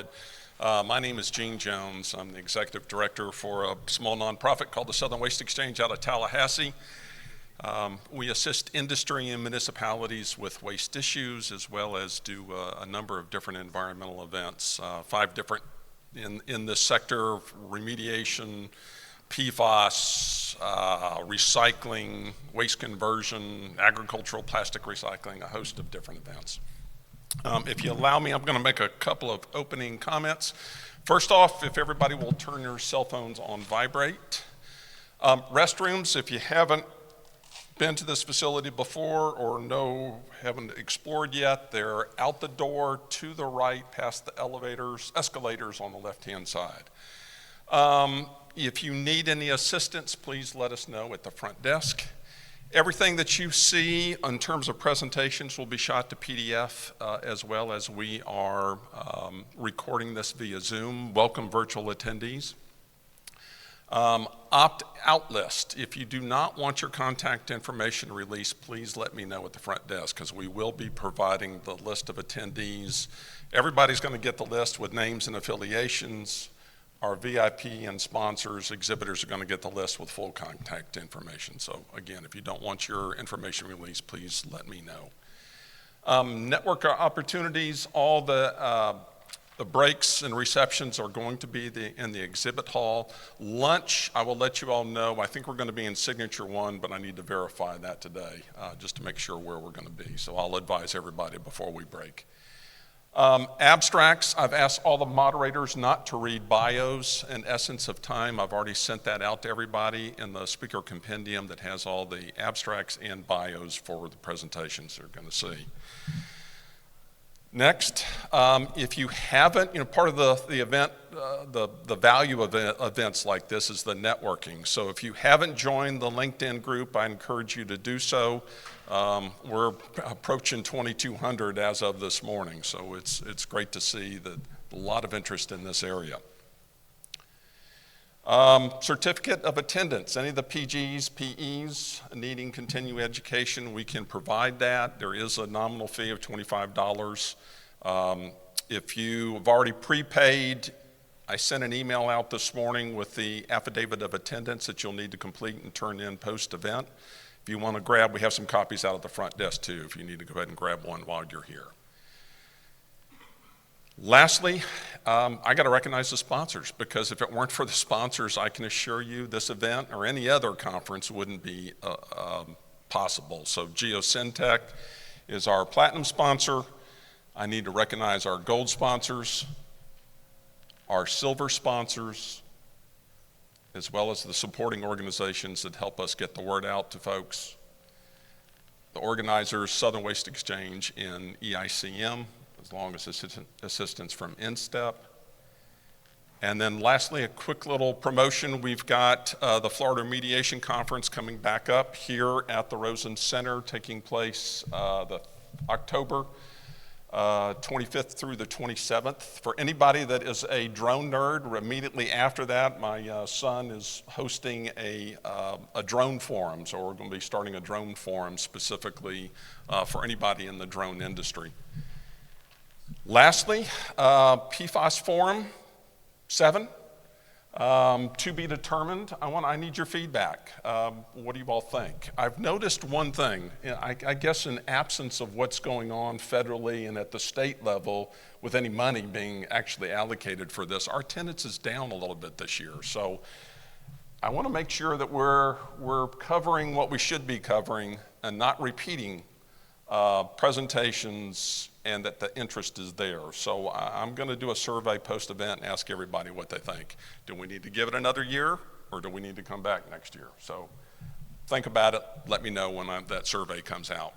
started. My name is Gene Jones. I'm the executive director for a small nonprofit called the Southern Waste Exchange out of Tallahassee. We assist industry and municipalities with waste issues, as well as do a number of different environmental events, 5 different in this sector: remediation, PFAS, recycling, waste conversion, agricultural plastic recycling, a host of different events. If you allow me, I'm going to make a couple of opening comments. First off, if everybody will turn your cell phones on vibrate. Restrooms, if you haven't been to this facility before or haven't explored yet, they're out the door to the right past the escalators on the left-hand side. If you need any assistance, please let us know at the front desk. Everything that you see in terms of presentations will be shot to PDF, as well as we are recording this via Zoom. Welcome, virtual attendees. Opt-out list. If you do not want your contact information released, please let me know at the front desk, because we will be providing the list of attendees. Everybody's going to get the list with names and affiliations. Our VIP and sponsors, exhibitors are going to get the list with full contact information. So again, if you don't want your information released, please let me know. Network opportunities, all the breaks and receptions are going to be in the exhibit hall. Lunch, I will let you all know. I think we're going to be in Signature 1, but I need to verify that today just to make sure where we're going to be. So I'll advise everybody before we break. Abstracts, I've asked all the moderators not to read bios in essence of time. I've already sent that out to everybody in the speaker compendium that has all the abstracts and bios for the presentations they're going to see. Next, if you haven't, part of the event, the value of events like this is the networking. So if you haven't joined the LinkedIn group, I encourage you to do so. We're approaching 2,200 as of this morning, so it's great to see that a lot of interest in this area. Certificate of attendance. Any of the PGs, PEs needing continuing education, we can provide that. There is a nominal fee of $25. If you have already prepaid, I sent an email out this morning with the affidavit of attendance that you'll need to complete and turn in post-event. If you want to grab, we have some copies out at the front desk too, if you need to go ahead and grab one while you're here. Lastly, I got to recognize the sponsors, because if it weren't for the sponsors, I can assure you this event or any other conference wouldn't be possible. So Geosyntec is our platinum sponsor. I need to recognize our gold sponsors, our silver sponsors, as well as the supporting organizations that help us get the word out to folks. The organizers, Southern Waste Exchange and EICM, as long as assistance from InStep. And then lastly, a quick little promotion. We've got the Florida Mediation Conference coming back up here at the Rosen Center, taking place the October 25th through the 27th. For anybody that is a drone nerd, immediately after that, my son is hosting a drone forum. So we're going to be starting a drone forum specifically for anybody in the drone industry. Lastly, PFAS Forum 7, to be determined. I need your feedback. What do you all think? I've noticed one thing. I guess in absence of what's going on federally and at the state level with any money being actually allocated for this, our attendance is down a little bit this year. So I want to make sure that we're covering what we should be covering and not repeating presentations, and that the interest is there. So I'm going to do a survey post-event and ask everybody what they think. Do we need to give it another year, or do we need to come back next year? So think about it. Let me know when that survey comes out.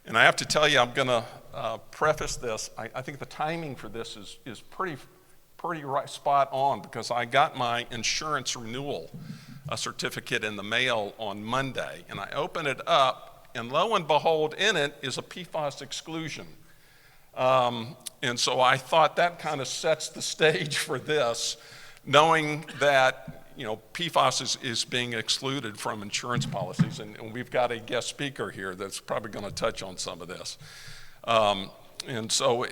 And I have to tell you, I'm going to preface this. I think the timing for this is pretty right, spot on, because I got my insurance renewal certificate in the mail on Monday, and I opened it up, and lo and behold, in it is a PFAS exclusion. And so I thought that kind of sets the stage for this, knowing that PFAS is being excluded from insurance policies, and we've got a guest speaker here that's probably going to touch on some of this. And so,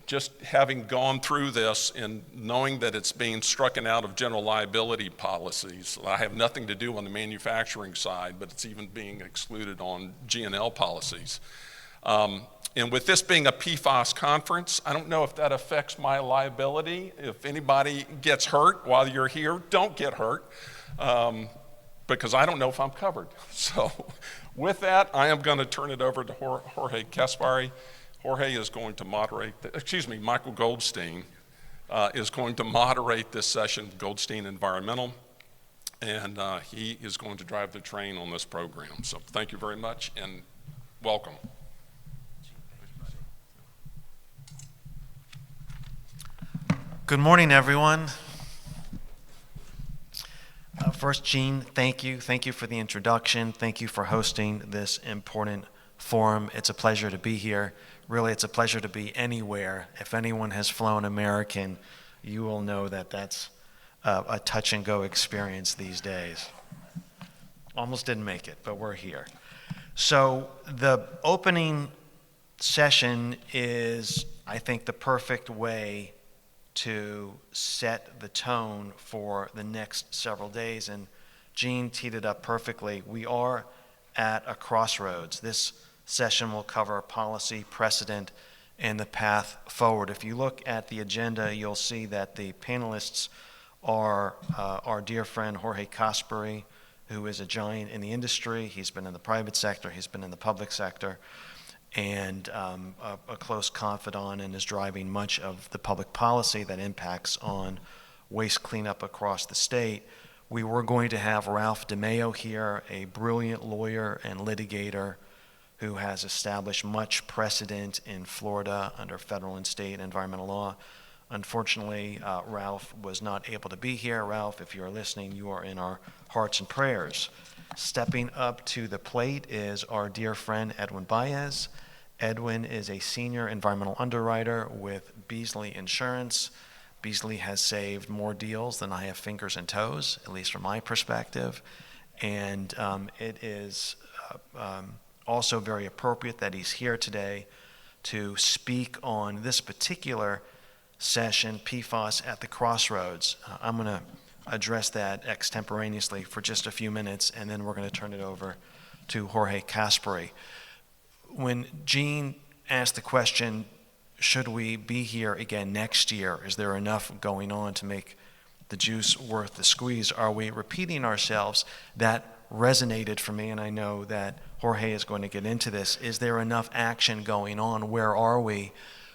just having gone through this and knowing that it's being struck out of general liability policies, I have nothing to do on the manufacturing side, but it's even being excluded on G&L policies. And with this being a PFAS conference, I don't know if that affects my liability. If anybody gets hurt while you're here, don't get hurt, because I don't know if I'm covered. So with that, I am going to turn it over to Jorge Caspary. Jorge is going to moderate, Michael Goldstein is going to moderate this session, Goldstein Environmental, and he is going to drive the train on this program. So thank you very much, and welcome. Good morning, everyone. First, Gene, thank you. Thank you for the introduction. Thank you for hosting this important forum. It's a pleasure to be here. Really, it's a pleasure to be anywhere. If anyone has flown American, you will know that that's a touch-and-go experience these days. Almost didn't make it, but we're here. So the opening session is, I think, the perfect way to set the tone for the next several days, and Gene teed it up perfectly. We are at a crossroads. This session will cover policy, precedent, and the path forward. If you look at the agenda, you'll see that the panelists are our dear friend Jorge Caspary, who is a giant in the industry. He's been in the private sector, he's been in the public sector, and a close confidant, and is driving much of the public policy that impacts on waste cleanup across the state. We were going to have Ralph DeMeo here, a brilliant lawyer and litigator who has established much precedent in Florida under federal and state environmental law. Unfortunately, Ralph was not able to be here. Ralph, if you're listening, you are in our hearts and prayers. Stepping up to the plate is our dear friend Edwin Baez. Edwin is a senior environmental underwriter with Beazley Insurance. Beazley has saved more deals than I have fingers and toes, at least from my perspective. And it is also very appropriate that he's here today to speak on this particular session, PFAS at the Crossroads. I'm going to address that extemporaneously for just a few minutes, and then we're going to turn it over to Jorge Caspary. When Gene asked the question, should we be here again next year? Is there enough going on to make the juice worth the squeeze? Are we repeating ourselves? That resonated for me, and I know that Jorge is going to get into this. Is there enough action going on? Where are we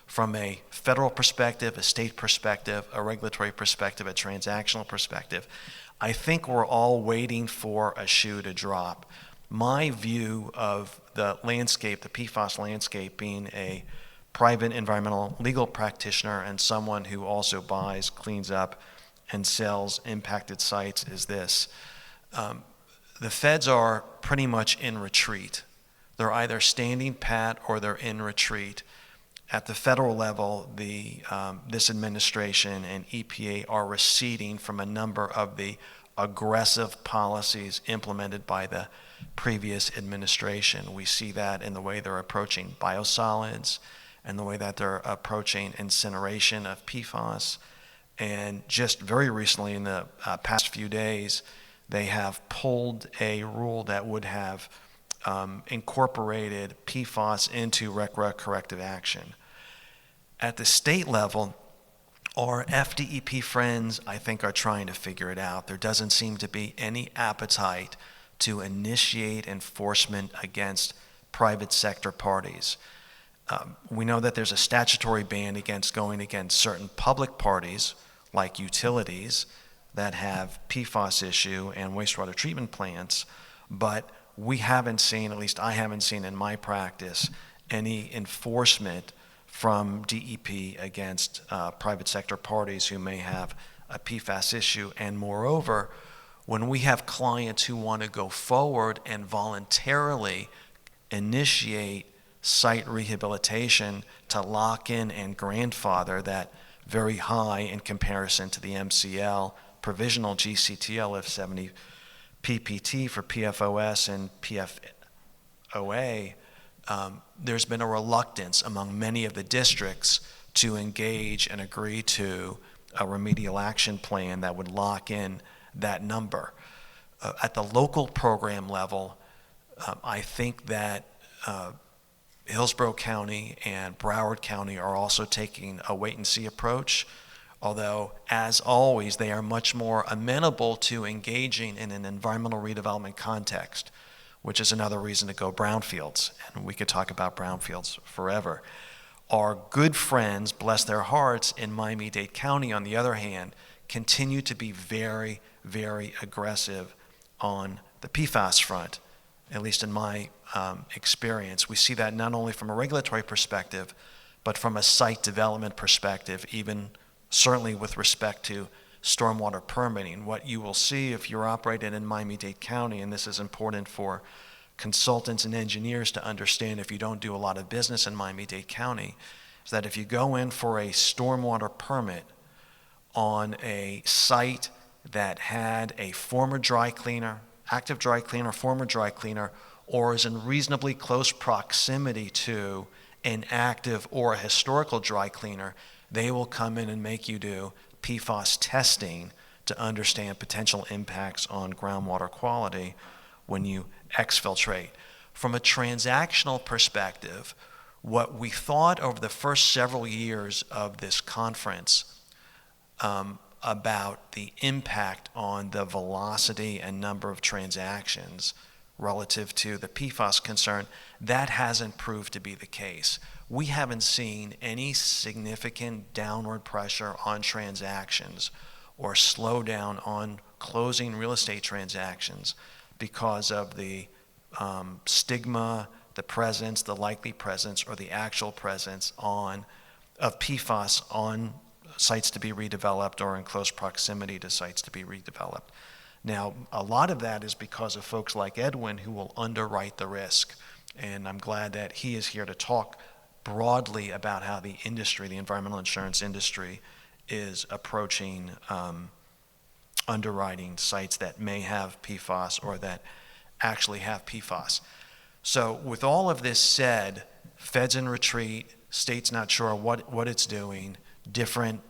from a federal perspective, a state perspective, a regulatory perspective, a transactional perspective? I think we're all waiting for a shoe to drop. My view of the landscape, the PFAS landscape, being a private environmental legal practitioner and someone who also buys, cleans up, and sells impacted sites is this. The feds are pretty much in retreat. They're either standing pat or they're in retreat. At the federal level, this administration and EPA are receding from a number of the aggressive policies implemented by the previous administration. We see that in the way they're approaching biosolids and the way that they're approaching incineration of PFAS. And just very recently, in the past few days, they have pulled a rule that would have incorporated PFAS into RCRA corrective action. At the state level, our FDEP friends, I think, are trying to figure it out. There doesn't seem to be any appetite to initiate enforcement against private sector parties. We know that there's a statutory ban against going against certain public parties, like utilities, that have PFAS issue and wastewater treatment plants, but we haven't seen, at least I haven't seen in my practice, any enforcement from DEP against private sector parties who may have a PFAS issue. And moreover, when we have clients who want to go forward and voluntarily initiate site rehabilitation to lock in and grandfather that very high in comparison to the MCL, provisional GCTL of 70 PPT for PFOS and PFOA, there's been a reluctance among many of the districts to engage and agree to a remedial action plan that would lock in that number. At the local program level, I think that Hillsborough County and Broward County are also taking a wait-and-see approach, although, as always, they are much more amenable to engaging in an environmental redevelopment context, which is another reason to go brownfields, and we could talk about brownfields forever. Our good friends, bless their hearts, in Miami-Dade County, on the other hand, continue to be very, very aggressive on the PFAS front, at least in my experience. We see that not only from a regulatory perspective, but from a site development perspective, even certainly with respect to stormwater permitting. What you will see if you're operating in Miami-Dade County, and this is important for consultants and engineers to understand if you don't do a lot of business in Miami-Dade County, is that if you go in for a stormwater permit on a site that had a former dry cleaner, active dry cleaner, former dry cleaner, or is in reasonably close proximity to an active or a historical dry cleaner, they will come in and make you do PFAS testing to understand potential impacts on groundwater quality when you exfiltrate. From a transactional perspective, what we thought over the first several years of this conference about the impact on the velocity and number of transactions relative to the PFAS concern, that hasn't proved to be the case. We haven't seen any significant downward pressure on transactions or slowdown on closing real estate transactions because of the stigma, the presence, the likely presence, or the actual presence of PFAS on sites to be redeveloped or in close proximity to sites to be redeveloped. Now, a lot of that is because of folks like Edwin who will underwrite the risk, and I'm glad that he is here to talk broadly about how the industry, the environmental insurance industry, is approaching underwriting sites that may have PFAS or that actually have PFAS. So with all of this said, Fed's in retreat, state's not sure what it's doing, different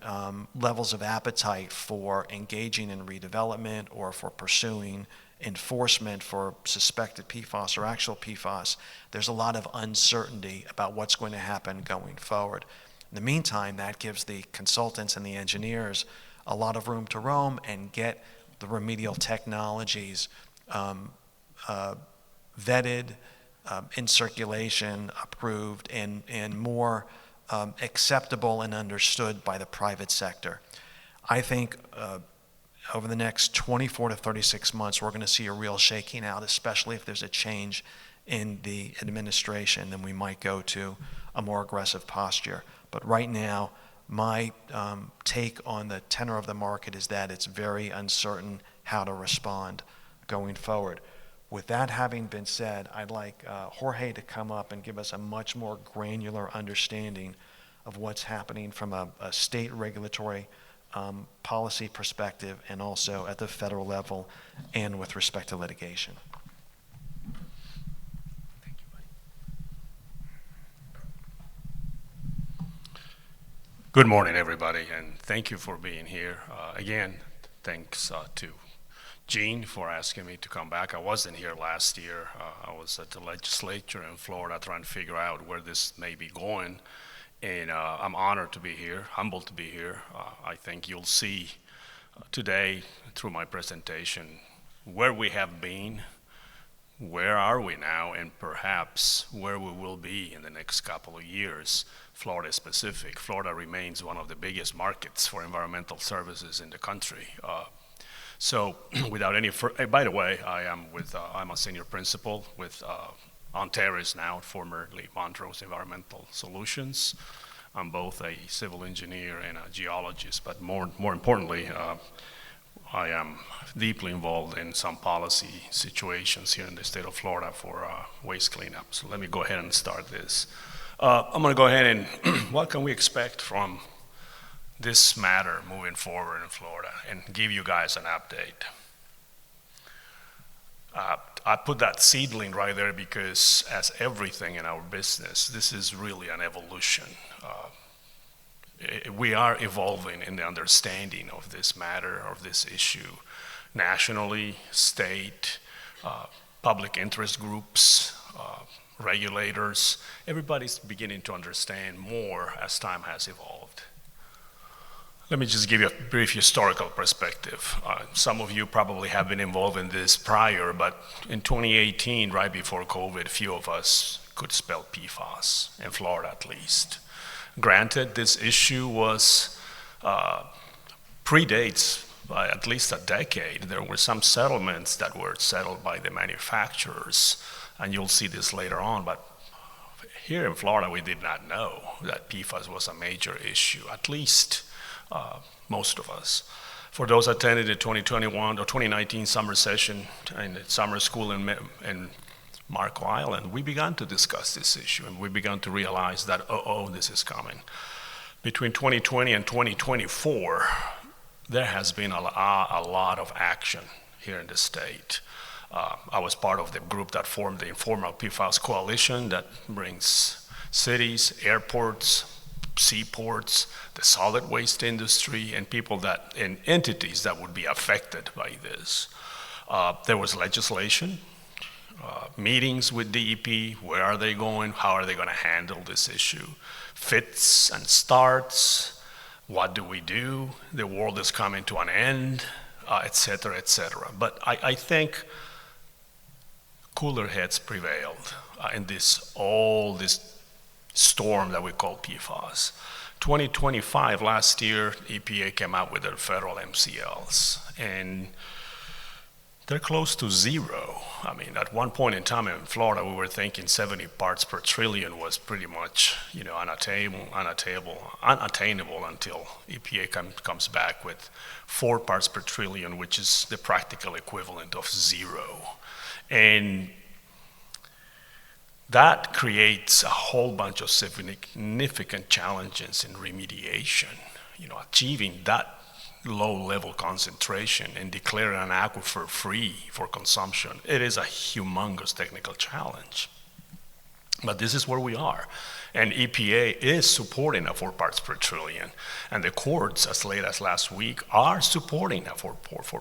levels of appetite for engaging in redevelopment or for pursuing enforcement for suspected PFAS or actual PFAS. There's a lot of uncertainty about what's going to happen going forward. In the meantime, that gives the consultants and the engineers a lot of room to roam and get the remedial technologies vetted, in circulation, approved, and more acceptable and understood by the private sector. I think over the next 24 to 36 months, we're going to see a real shaking out, especially if there's a change in the administration, then we might go to a more aggressive posture. But right now, my take on the tenor of the market is that it's very uncertain how to respond going forward. With that having been said, I'd like Jorge to come up and give us a much more granular understanding of what's happening from a state regulatory policy perspective and also at the federal level and with respect to litigation. Thank you, buddy. Good morning, everybody, and thank you for being here. Again, thanks to Gene for asking me to come back. I wasn't here last year. I was at the legislature in Florida trying to figure out where this may be going. And I'm honored to be here, humbled to be here. I think you'll see today through my presentation where we have been, where are we now, and perhaps where we will be in the next couple of years, Florida specific. Florida remains one of the biggest markets for environmental services in the country. So without any by the way, I'm a senior principal with Ontaris now, formerly Montrose Environmental Solutions. I'm both a civil engineer and a geologist, but more importantly, I am deeply involved in some policy situations here in the state of Florida for waste cleanup. So let me go ahead and start this. I'm gonna go ahead and what can we expect from this matter moving forward in Florida and give you guys an update. I put that seedling right there because, as everything in our business, this is really an evolution. We are evolving in the understanding of this matter, of this issue, nationally, state, public interest groups, regulators. Everybody's beginning to understand more as time has evolved. Let me just give you a brief historical perspective. Some of you probably have been involved in this prior, but in 2018, right before COVID, few of us could spell PFAS, in Florida at least. Granted, this issue was predates by at least a decade. There were some settlements that were settled by the manufacturers, and you'll see this later on, but here in Florida, we did not know that PFAS was a major issue, at least most of us. For those attending the 2021 or 2019 summer session in the summer school in Marco Island, we began to discuss this issue, and we began to realize that, this is coming. Between 2020 and 2024, there has been a lot of action here in the state. I was part of the group that formed the Informal PFAS Coalition that brings cities, airports, seaports, the solid waste industry, and and entities that would be affected by this. There was legislation, meetings with DEP, where are they going, how are they going to handle this issue, fits and starts, what do we do, the world is coming to an end, et cetera, et cetera. But I think cooler heads prevailed in this storm that we call PFAS. 2025, last year, EPA came out with their federal MCLs, and they're close to zero. I mean, at one point in time in Florida, we were thinking 70 parts per trillion was pretty much, unattainable until EPA comes back with 4 parts per trillion, which is the practical equivalent of zero. And that creates a whole bunch of significant challenges in remediation. Achieving that low-level concentration and declaring an aquifer free for consumption, it is a humongous technical challenge. But this is where we are. And EPA is supporting a 4 parts per trillion. And the courts, as late as last week, are supporting a 4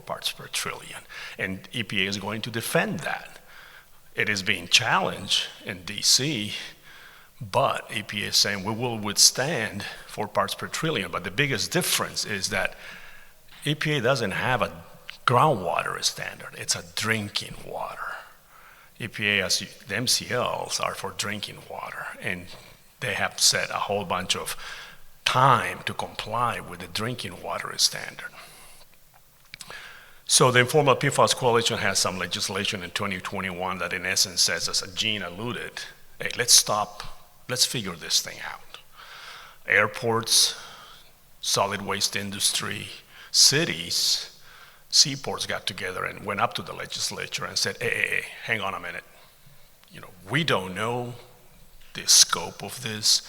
parts per trillion. And EPA is going to defend that. It is being challenged in DC, but EPA is saying we will withstand 4 parts per trillion. But the biggest difference is that EPA doesn't have a groundwater standard. It's a drinking water. EPA, the MCLs are for drinking water, and they have set a whole bunch of time to comply with the drinking water standard. So the Informal PFAS Coalition has some legislation in 2021 that in essence says, as Eugene alluded, hey, let's figure this thing out. Airports, solid waste industry, cities, seaports got together and went up to the legislature and said, hey, hang on a minute. We don't know the scope of this.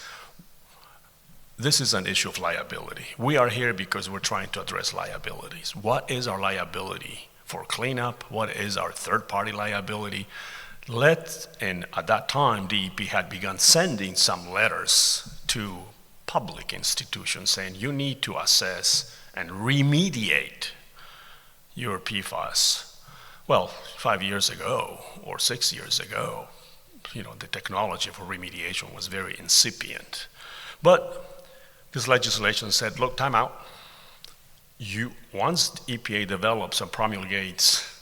This is an issue of liability. We are here because we're trying to address liabilities. What is our liability for cleanup? What is our third-party liability? And at that time, DEP had begun sending some letters to public institutions saying you need to assess and remediate your PFAS. Well, 5 years ago or 6 years ago, the technology for remediation was very incipient. But this legislation said, look, time out. Once EPA develops and promulgates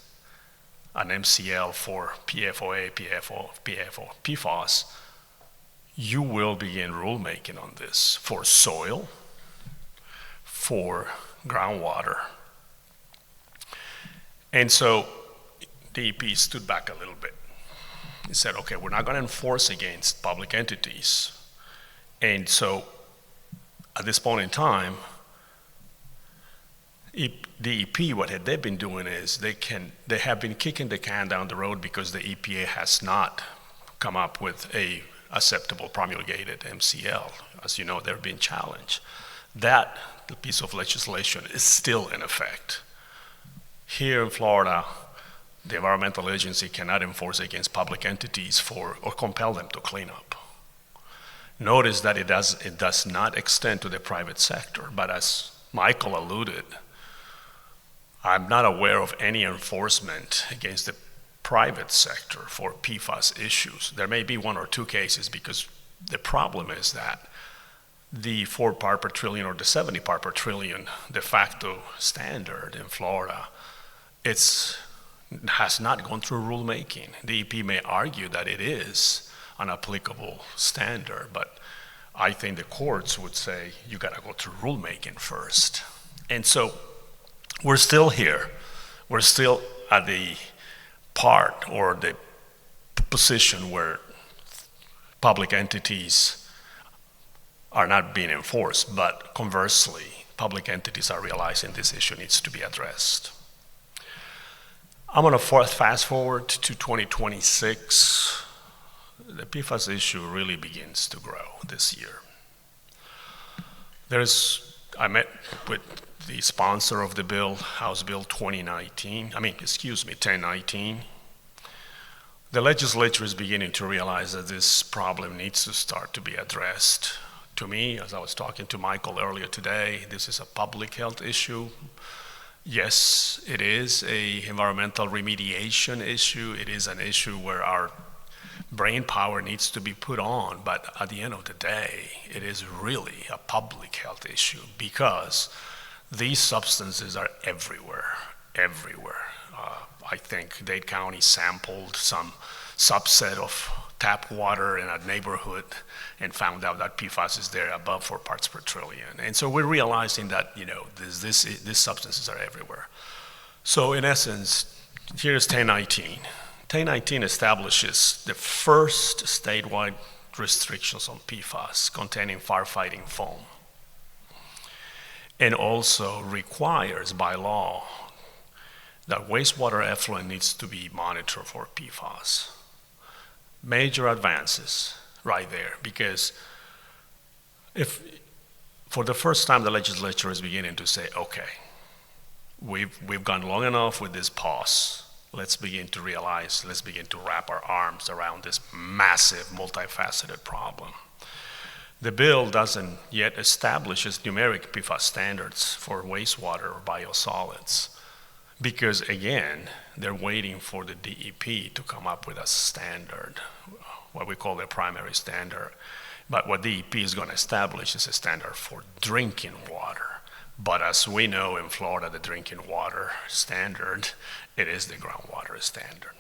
an MCL for PFOA, PFAS, you will begin rulemaking on this for soil, for groundwater. And so DEP stood back a little bit. He said, okay, we're not going to enforce against public entities. And so at this point in time, DEP, what they've been doing is they have been kicking the can down the road because the EPA has not come up with a acceptable promulgated MCL. As you know, they're being challenged. That piece of legislation is still in effect. Here in Florida, the environmental agency cannot enforce against public entities or compel them to clean up. Notice that it does not extend to the private sector, but as Michael alluded, I'm not aware of any enforcement against the private sector for PFAS issues. There may be one or two cases, because the problem is that the 4 part per trillion or the 70 part per trillion de facto standard in Florida, has not gone through rulemaking. The EP may argue that it is an applicable standard, but I think the courts would say you got to go through rulemaking first. And so we're still here. We're still at the part or the position where public entities are not being enforced, but conversely, public entities are realizing this issue needs to be addressed. I'm going to fast forward to 2026. The PFAS issue really begins to grow this year. I met with the sponsor of the bill, House Bill 1019. The legislature is beginning to realize that this problem needs to start to be addressed. To me, as I was talking to Michael earlier today, this is a public health issue. Yes, it is an environmental remediation issue. It is an issue where our brain power needs to be put on, but at the end of the day, it is really a public health issue because these substances are everywhere. I think Dade County sampled some subset of tap water in a neighborhood and found out that PFAS is there above 4 parts per trillion. And so we're realizing that, these substances are everywhere. So in essence, here's 1019. 1019 establishes the first statewide restrictions on PFAS containing firefighting foam, and also requires by law that wastewater effluent needs to be monitored for PFAS. Major advances right there, because if for the first time the legislature is beginning to say, okay, we've gone long enough with this pause. Let's begin to wrap our arms around this massive, multifaceted problem. The bill doesn't yet establish numeric PFAS standards for wastewater or biosolids, because again, they're waiting for the DEP to come up with a standard, what we call their primary standard. But what DEP is going to establish is a standard for drinking water. But as we know in Florida, the drinking water standard, it is the groundwater standard.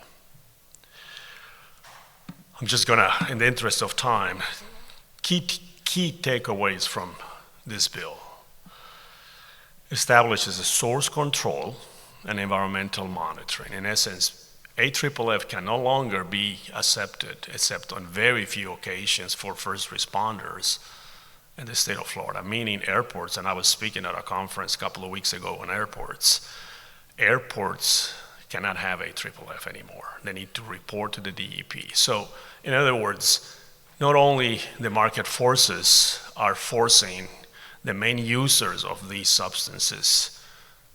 I'm just going to, in the interest of time, key takeaways from this bill. Establishes a source control and environmental monitoring. In essence, AFFF can no longer be accepted except on very few occasions for first responders in the state of Florida, meaning airports, and I was speaking at a conference a couple of weeks ago on airports. Airports cannot have AFFF anymore. They need to report to the DEP. So, in other words, not only the market forces are forcing the main users of these substances,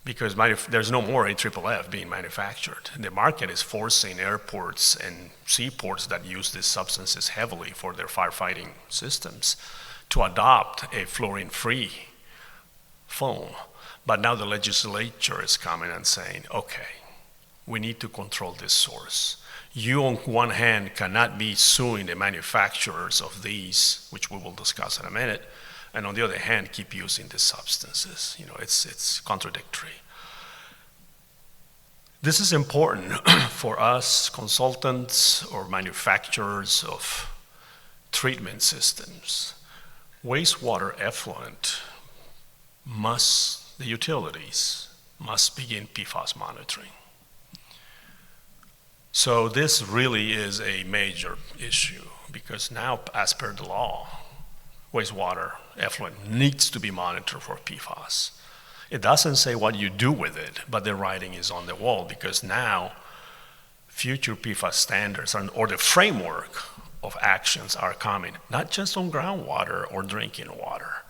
because there's no more AFFF being manufactured. The market is forcing airports and seaports that use these substances heavily for their firefighting systems to adopt a fluorine-free foam. But now the legislature is coming and saying, okay, we need to control this source. You, on one hand, cannot be suing the manufacturers of these, which we will discuss in a minute, and on the other hand, keep using these substances. It's contradictory. This is important for us consultants or manufacturers of treatment systems. Wastewater effluent the utilities must begin PFAS monitoring. So this really is a major issue because now, as per the law, wastewater effluent needs to be monitored for PFAS. It doesn't say what you do with it, but the writing is on the wall because now future PFAS standards or the framework of actions are coming, not just on groundwater or drinking water,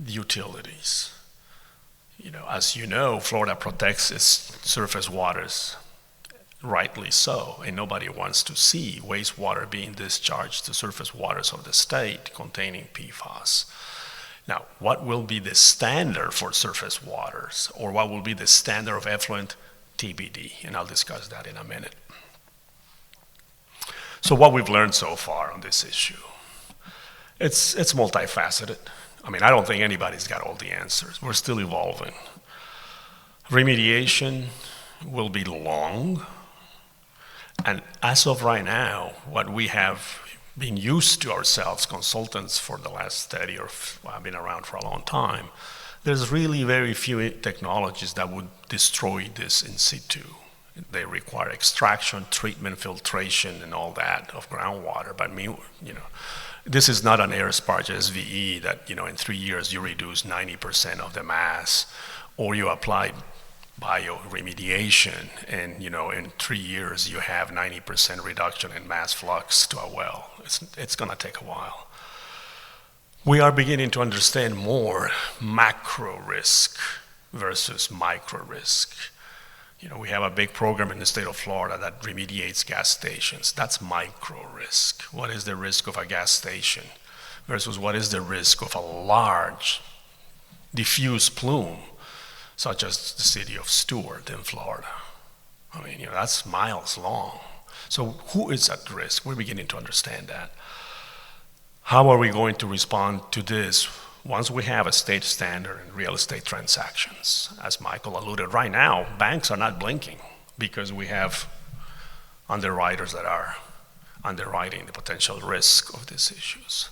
utilities. As you know, Florida protects its surface waters rightly so, and nobody wants to see wastewater being discharged to surface waters of the state containing PFAS. Now, what will be the standard for surface waters, or what will be the standard of effluent? TBD, and I'll discuss that in a minute. So what we've learned so far on this issue, it's multifaceted. I mean, I don't think anybody's got all the answers. We're still evolving. Remediation will be long, and as of right now, what we have been used to ourselves, consultants for the last 30 or I've been around for a long time, there's really very few technologies that would destroy this in situ. They require extraction, treatment, filtration, and all that of groundwater. But this is not an air sparge SVE that in 3 years you reduce 90% of the mass, or you apply bioremediation, and in 3 years you have 90% reduction in mass flux to a well. It's going to take a while. We are beginning to understand more macro risk versus micro risk. We have a big program in the state of Florida that remediates gas stations. That's micro risk. What is the risk of a gas station versus what is the risk of a large diffuse plume, such as the city of Stewart in Florida? I mean, that's miles long. So who is at risk? We're beginning to understand that. How are we going to respond to this once we have a state standard in real estate transactions? As Michael alluded, right now, banks are not blinking because we have underwriters that are underwriting the potential risk of these issues.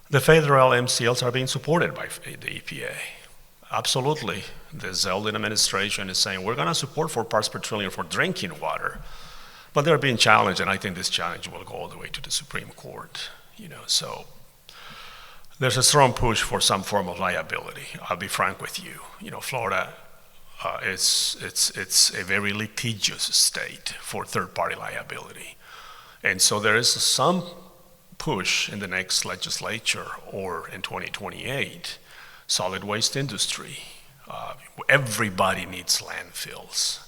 The federal MCLs are being supported by the EPA. Absolutely. The Zeldin administration is saying, we're going to support 4 parts per trillion for drinking water. But they're being challenged, and I think this challenge will go all the way to the Supreme Court. So there's a strong push for some form of liability. I'll be frank with you. Florida, it's a very litigious state for third-party liability. And so there is some push in the next legislature or in 2028, solid waste industry. Everybody needs landfills.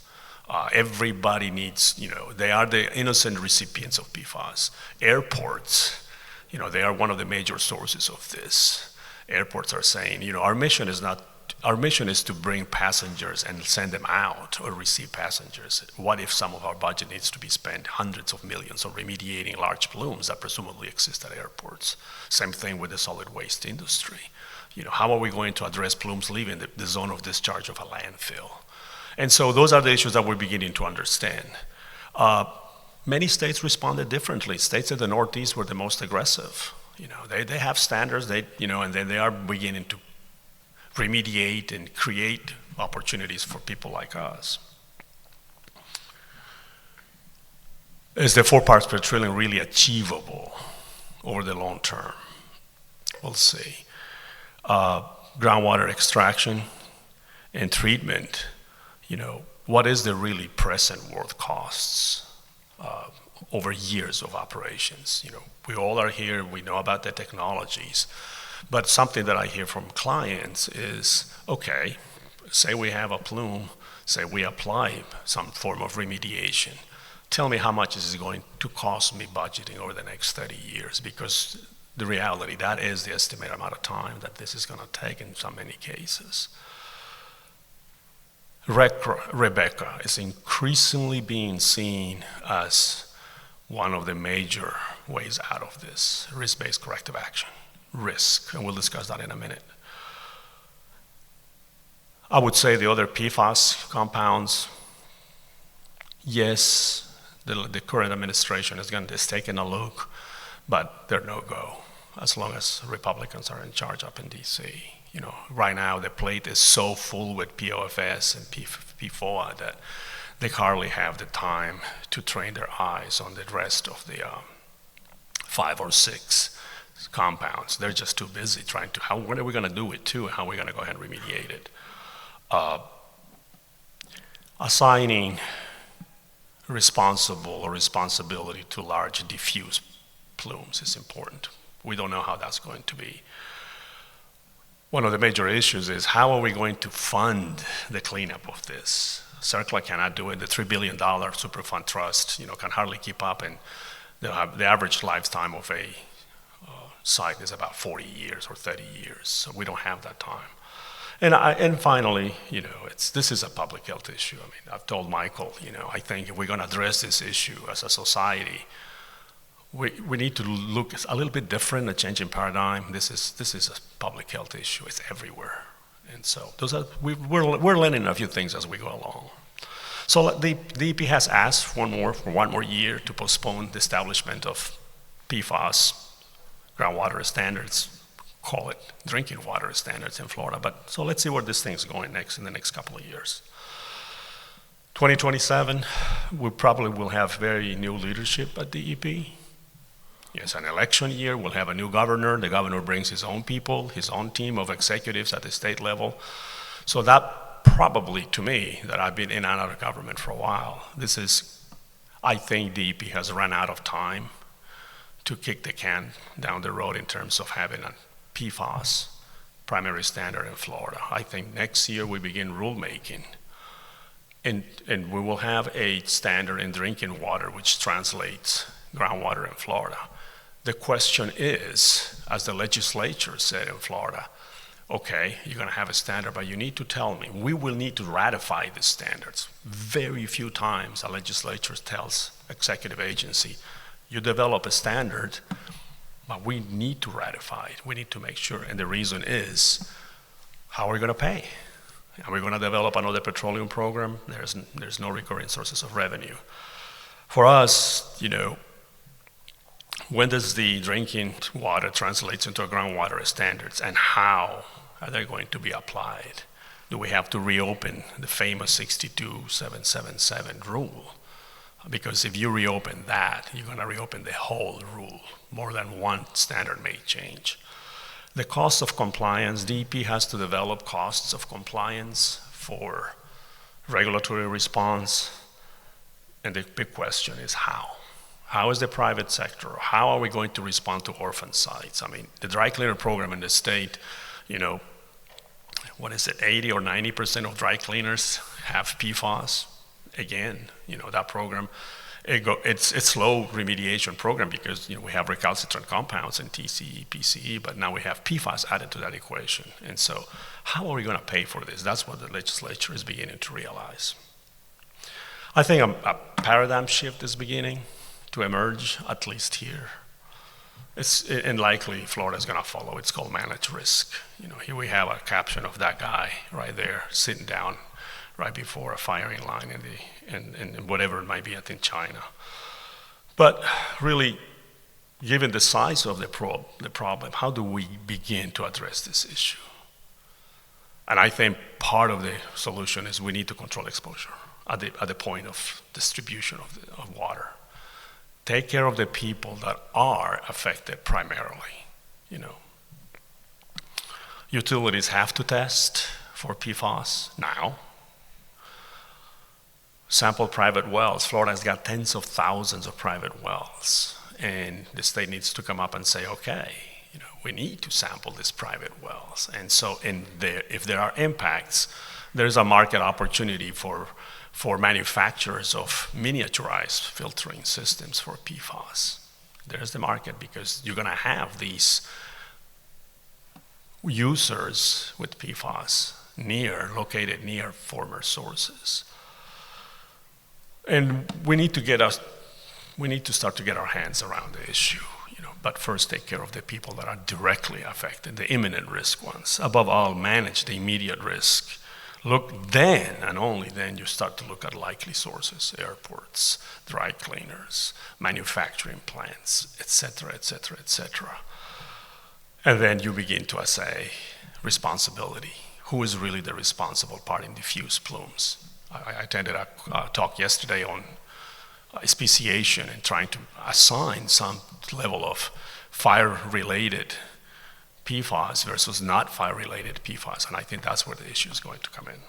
Everybody needs, they are the innocent recipients of PFAS. Airports, they are one of the major sources of this. Airports are saying, our mission is to bring passengers and send them out or receive passengers. What if some of our budget needs to be spent hundreds of millions on remediating large plumes that presumably exist at airports? Same thing with the solid waste industry. How are we going to address plumes leaving the zone of discharge of a landfill? And so those are the issues that we're beginning to understand. Many states responded differently. States in the Northeast were the most aggressive. They have standards, and then they are beginning to remediate and create opportunities for people like us. Is the 4 parts per trillion really achievable over the long term? We'll see. Groundwater extraction and treatment, what is the really present worth costs over years of operations? We all are here, we know about the technologies, but something that I hear from clients is, okay, say we have a plume, say we apply some form of remediation. Tell me how much is it going to cost me budgeting over the next 30 years, because the reality, that is the estimated amount of time that this is going to take in so many cases. Rebecca is increasingly being seen as one of the major ways out of this, risk-based corrective action. Risk, and we'll discuss that in a minute. I would say the other PFAS compounds, yes, the current administration is taking a look, but they're no-go as long as Republicans are in charge up in D.C. Right now the plate is so full with PFAS and PFOA that they hardly have the time to train their eyes on the rest of the 5 or 6 compounds. They're just too busy trying to, what are we going to do with 2 and how are we going to go ahead and remediate it? Assigning responsibility to large diffuse plumes is important. We don't know how that's going to be. One of the major issues is how are we going to fund the cleanup of this? CERCLA cannot do it. The $3 billion Superfund Trust, can hardly keep up, and the average lifetime of a site is about 40 years or 30 years, so we don't have that time. And finally, this is a public health issue. I mean, I've told Michael, I think if we're going to address this issue as a society, we need to look a little bit different, a change in paradigm. This is a public health issue. It's everywhere. And so we're learning a few things as we go along. So the EP has asked for one more year to postpone the establishment of PFAS groundwater standards, call it drinking water standards in Florida. But so let's see where this thing's going in the next couple of years. 2027, we probably will have very new leadership at the EP. It's an election year. We'll have a new governor. The governor brings his own people, his own team of executives at the state level. So that probably, to me, that I've been in and out of government for a while, I think the EP has run out of time to kick the can down the road in terms of having a PFAS primary standard in Florida. I think next year we begin rulemaking, and we will have a standard in drinking water which translates groundwater in Florida. The question is, as the legislature said in Florida, okay, you're going to have a standard, but you need to tell me, we will need to ratify the standards. Very few times a legislature tells executive agency, you develop a standard, but we need to ratify it. We need to make sure, and the reason is, how are we going to pay? Are we going to develop another petroleum program? There's no recurring sources of revenue. For us, when does the drinking water translates into groundwater standards, and how are they going to be applied? Do we have to reopen the famous 62777 rule? Because if you reopen that, you're going to reopen the whole rule. More than one standard may change. The cost of compliance, DEP has to develop costs of compliance for regulatory response, and the big question is how? How is the private sector, how are we going to respond to orphan sites? I mean, the dry cleaner program in the state, 80 or 90% of dry cleaners have PFAS. Again, that program, it's a slow remediation program because, we have recalcitrant compounds in TCE, PCE, but now we have PFAS added to that equation. And so how are we going to pay for this? That's what the legislature is beginning to realize. I think a paradigm shift is beginning to emerge, at least here. And likely Florida is going to follow. It's called managed risk. Here we have a caption of that guy right there sitting down right before a firing line in whatever it might be in China. But really, given the size of the problem, how do we begin to address this issue? And I think part of the solution is we need to control exposure at the point of distribution of water. Take care of the people that are affected primarily. Utilities have to test for PFAS now. Sample private wells. Florida has got tens of thousands of private wells, and the state needs to come up and say, okay, we need to sample these private wells. And so if there are impacts, there's a market opportunity for manufacturers of miniaturized filtering systems for PFAS. There's the market because you're going to have these users with PFAS located near former sources. And we need to start to get our hands around the issue, but first take care of the people that are directly affected, the imminent risk ones. Above all, manage the immediate risk. Look then, and only then, you start to look at likely sources, airports, dry cleaners, manufacturing plants, et cetera, et cetera, et cetera. And then you begin to assay responsibility. Who is really the responsible party in diffuse plumes? I attended a talk yesterday on speciation and trying to assign some level of fire-related PFAS versus not fire-related PFAS, and I think that's where the issue is going to come in.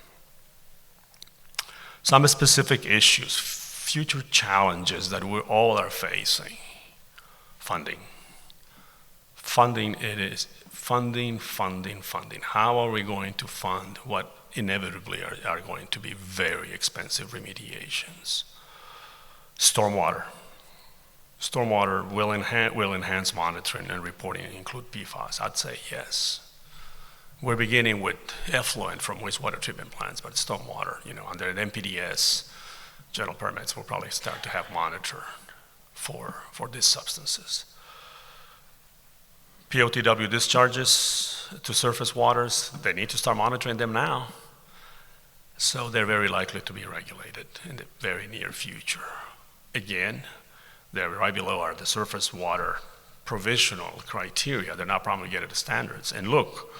Some specific issues, future challenges that we all are facing. Funding funding, it is funding. How are we going to fund what inevitably are going to be very expensive remediations? Stormwater. Stormwater will enhance monitoring and reporting and include PFAS. I'd say yes. We're beginning with effluent from wastewater treatment plants, but stormwater, under an MPDS, general permits will probably start to have monitor for these substances. POTW discharges to surface waters, they need to start monitoring them now. So they're very likely to be regulated in the very near future. Again, they're right below are the surface water provisional criteria. They're not promulgated standards. And look,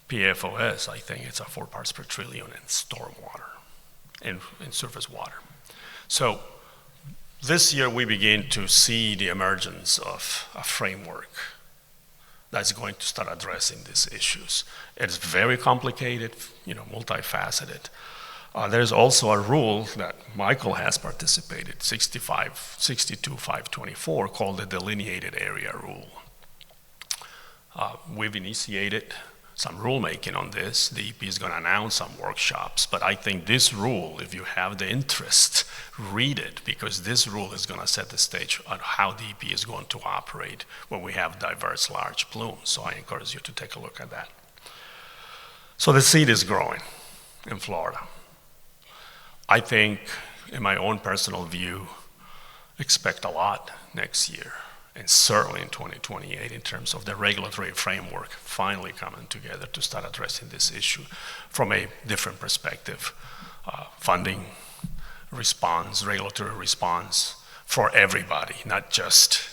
PFAS, I think it's 4 parts per trillion in stormwater, in surface water. So this year we begin to see the emergence of a framework that's going to start addressing these issues. It's very complicated, multifaceted. There's also a rule that Michael has participated, 62.524, called the delineated area rule. We've initiated some rulemaking on this. The EP is going to announce some workshops, but I think this rule, if you have the interest, read it, because this rule is going to set the stage on how the EP is going to operate when we have diverse large plumes. So I encourage you to take a look at that. So the seed is growing in Florida. I think, in my own personal view, expect a lot next year, and certainly in 2028 in terms of the regulatory framework finally coming together to start addressing this issue from a different perspective. Funding response, regulatory response for everybody, not just,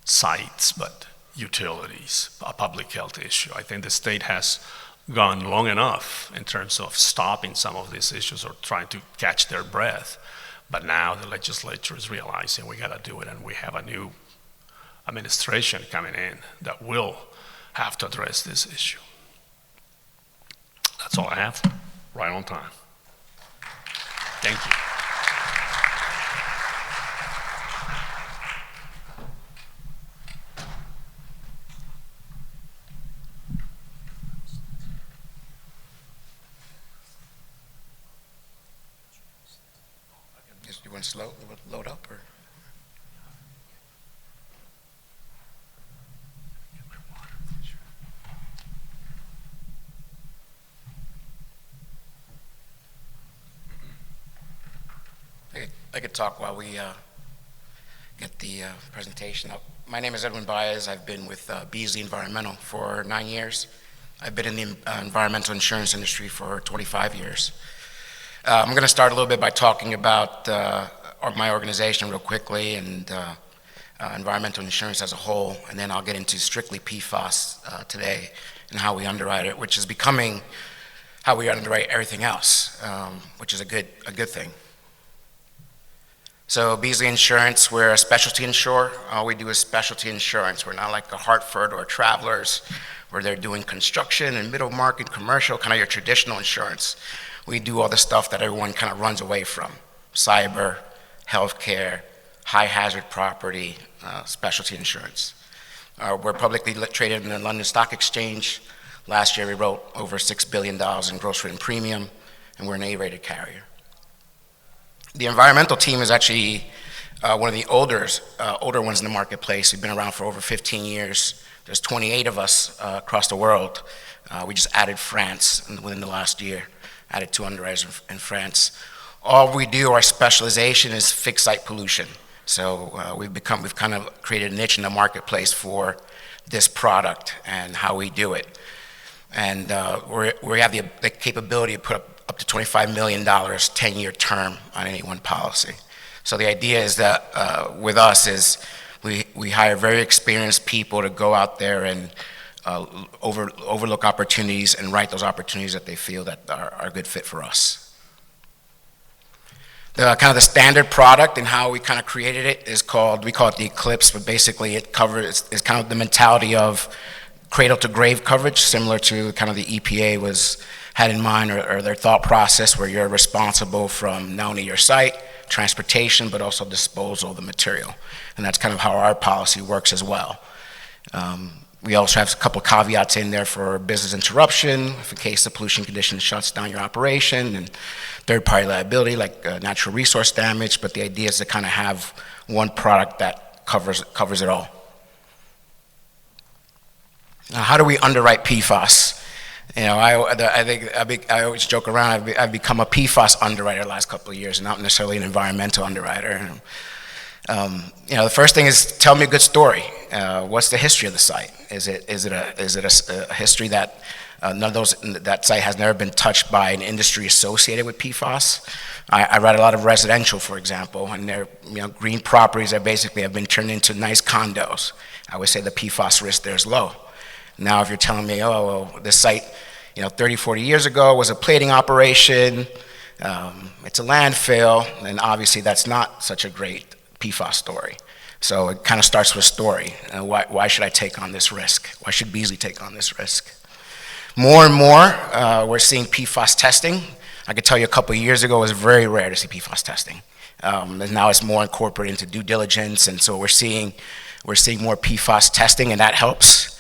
sites, but utilities, a public health issue. I think the state has gone long enough in terms of stopping some of these issues or trying to catch their breath. But now the legislature is realizing we got to do it, and we have a new administration coming in that will have to address this issue. That's all I have. Right on time. Thank you. You want to load up, or? I could talk while we get the presentation up. My name is Edwin Baez. I've been with Beazley Environmental for 9 years. I've been in the environmental insurance industry for 25 years. I'm going to start a little bit by talking about my organization real quickly and environmental insurance as a whole, and then I'll get into strictly PFAS today and how we underwrite it, which is becoming how we underwrite everything else, which is a good thing. So Beazley Insurance, we're a specialty insurer. All we do is specialty insurance. We're not like a Hartford or Travelers, where they're doing construction and middle market commercial, kind of your traditional insurance. We do all the stuff that everyone kind of runs away from: cyber, healthcare, high hazard property, specialty insurance. We're publicly traded in the London Stock Exchange. Last year we wrote over $6 billion in gross written premium, and we're an A-rated carrier. The environmental team is actually one of the older ones in the marketplace. We've been around for over 15 years. There's 28 of us across the world. We just added France within the last year. Added 2 underwriters in France. All we do, our specialization is fixed site pollution. So we've kind of created a niche in the marketplace for this product and how we do it. And we have the capability to put up to $25 million 10-year term on any one policy. So the idea is that with us is we hire very experienced people to go out there and overlook opportunities and write those opportunities that they feel that are a good fit for us. The kind of the standard product and how we kind of created it is we call it the Eclipse, but basically it's kind of the mentality of cradle to grave coverage, similar to kind of the EPA had in mind, or their thought process, where you're responsible from not only your site transportation, but also disposal of the material. And that's kind of how our policy works as well. We also have a couple of caveats in there for business interruption, if in case the pollution condition shuts down your operation, and third-party liability like natural resource damage, but the idea is to kind of have one product that covers it all. Now, how do we underwrite PFAS? You know, I think I always joke around, I've become a PFAS underwriter the last couple of years, not necessarily an environmental underwriter. You know, the first thing is tell me a good story. What's the history of the site? Is it a history that that site has never been touched by an industry associated with PFAS? I read a lot of residential, for example, and they're, you know, green properties that basically have been turned into nice condos. I would say the PFAS risk there is low. Now, if you're telling me, oh, well, this site, you know, 30, 40 years ago was a plating operation, it's a landfill, then obviously that's not such a great PFAS story. So it kind of starts with story. Why should I take on this risk? Why should Beazley take on this risk? More and more, we're seeing PFAS testing. I could tell you a couple of years ago, it was very rare to see PFAS testing. And now it's more incorporated into due diligence, and so we're seeing more PFAS testing, and that helps.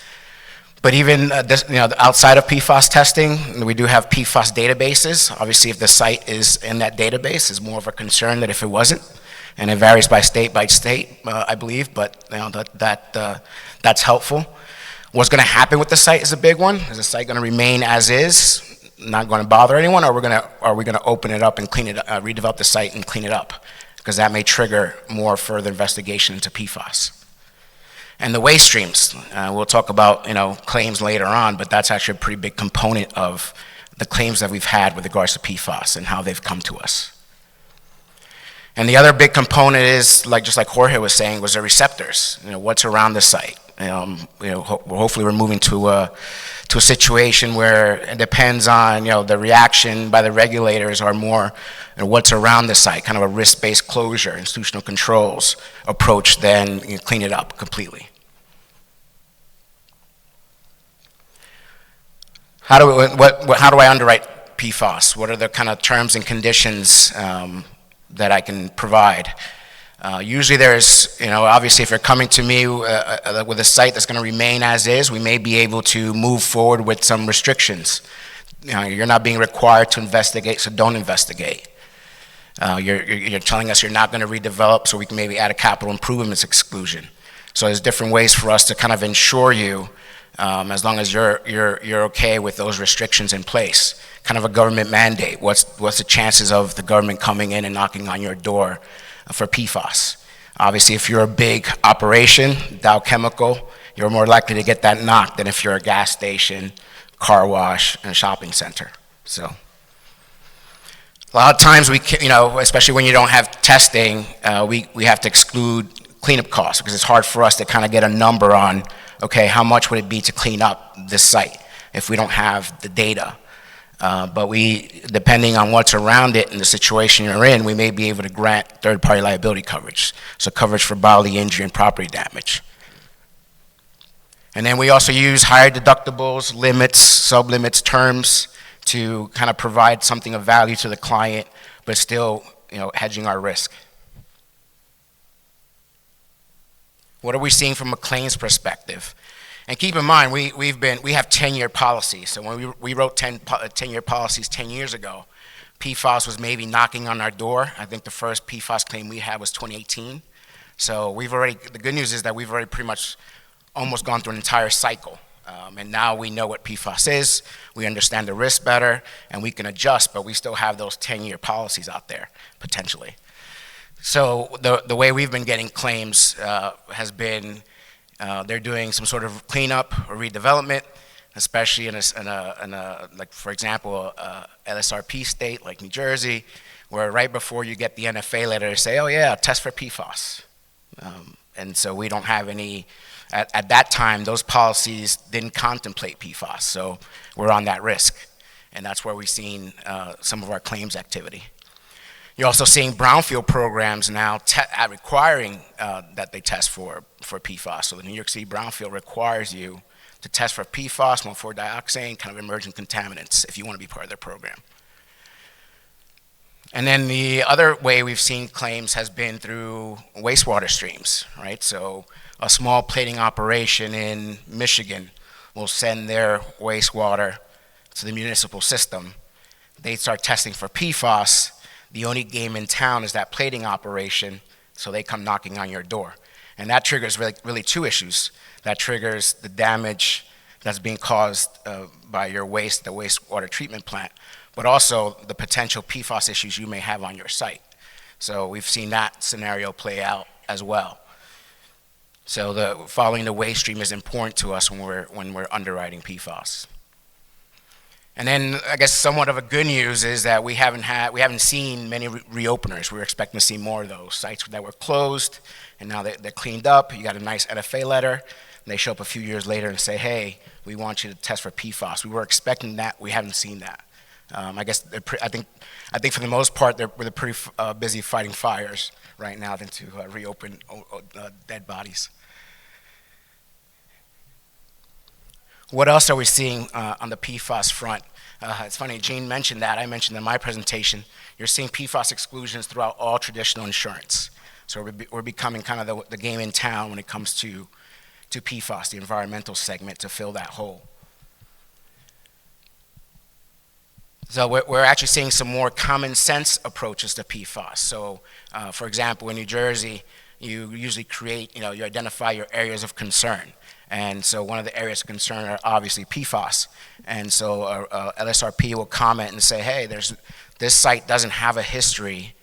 But even you know, outside of PFAS testing, we do have PFAS databases. Obviously, if the site is in that database, it's more of a concern than if it wasn't. And it varies by state, I believe, but you know, that's helpful. What's going to happen with the site is a big one. Is the site going to remain as is, not going to bother anyone, or are we going to open it up and clean it, redevelop the site and clean it up? Because that may trigger more further investigation into PFAS. And the waste streams, we'll talk about, you know, claims later on, but that's actually a pretty big component of the claims that we've had with regards to PFAS and how they've come to us. And the other big component is, just like Jorge was saying, was the receptors. You know, what's around the site. Hopefully we're moving to a situation where it depends on, you know, the reaction by the regulators are more, you know, what's around the site, kind of a risk-based closure, institutional controls approach, than, you know, clean it up completely. How do I underwrite PFAS? What are the kind of terms and conditions that I can provide? Usually there's, you know, obviously if you're coming to me with a site that's going to remain as is, we may be able to move forward with some restrictions. You know, you're not being required to investigate, so don't investigate. You're telling us you're not going to redevelop, so we can maybe add a capital improvements exclusion. So there's different ways for us to kind of ensure you, as long as you're okay with those restrictions in place. Kind of a government mandate. What's the chances of the government coming in and knocking on your door for PFAS? Obviously, if you're a big operation, Dow Chemical, you're more likely to get that knocked than if you're a gas station, car wash, and a shopping center. So a lot of times you know, especially when you don't have testing, we have to exclude cleanup costs, because it's hard for us to kind of get a number on, okay, how much would it be to clean up this site if we don't have the data? But depending on what's around it and the situation you're in, we may be able to grant third-party liability coverage, so coverage for bodily injury and property damage. And then we also use higher deductibles, limits, sub-limits, terms to kind of provide something of value to the client, but still, you know, hedging our risk. What are we seeing from a claims perspective? And keep in mind, we have 10-year policies. So when we wrote 10-year policies 10 years ago, PFAS was maybe knocking on our door. I think the first PFAS claim we had was 2018. So the good news is that we've already pretty much almost gone through an entire cycle. And now we know what PFAS is, we understand the risk better, and we can adjust, but we still have those 10-year policies out there, potentially. So the way we've been getting claims has been, they're doing some sort of cleanup or redevelopment, especially in a like, for example, LSRP state like New Jersey, where right before you get the NFA letter, they say, oh yeah, test for PFAS. And so we don't have any, at that time, those policies didn't contemplate PFAS, so we're on that risk. And that's where we've seen some of our claims activity. You're also seeing brownfield programs now requiring that they test for PFAS. So the New York City brownfield requires you to test for PFAS, 1,4-dioxane, kind of emerging contaminants, if you want to be part of their program. And then the other way we've seen claims has been through wastewater streams, right? So a small plating operation in Michigan will send their wastewater to the municipal system. They start testing for PFAS. The only game in town is that plating operation, so they come knocking on your door. And that triggers really two issues. That triggers the damage that's being caused by your waste, the wastewater treatment plant, but also the potential PFAS issues you may have on your site. So we've seen that scenario play out as well. So following the waste stream is important to us when we're underwriting PFAS. And then I guess somewhat of a good news is that we haven't seen many reopeners. We were expecting to see more of those sites that were closed, and now they're cleaned up. You got a nice NFA letter, and they show up a few years later and say, hey, we want you to test for PFAS. We were expecting that. We haven't seen that. I guess I think for the most part they're pretty busy fighting fires right now than to reopen dead bodies. What else are we seeing on the PFAS front? It's funny, Gene mentioned that. I mentioned in my presentation. You're seeing PFAS exclusions throughout all traditional insurance. So we're becoming kind of the game in town when it comes to PFAS, the environmental segment, to fill that hole. So we're actually seeing some more common sense approaches to PFAS. So, for example, in New Jersey, you usually you identify your areas of concern. And so one of the areas of concern are obviously PFAS. And so LSRP will comment and say, hey, this site doesn't have a history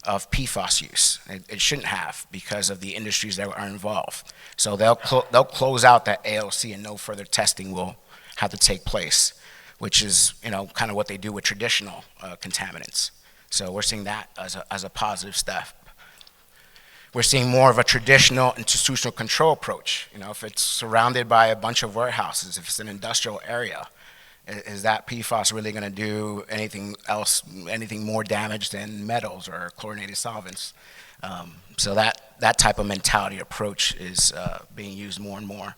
of PFAS use. It shouldn't have because of the industries that are involved. So they'll close out that ALC and no further testing will have to take place, which is kind of what they do with traditional contaminants. So we're seeing that as a positive step. We're seeing more of a traditional institutional control approach. If it's surrounded by a bunch of warehouses, if it's an industrial area, is that PFAS really going to do anything else, anything more damage than metals or chlorinated solvents? So that type of mentality approach is being used more and more.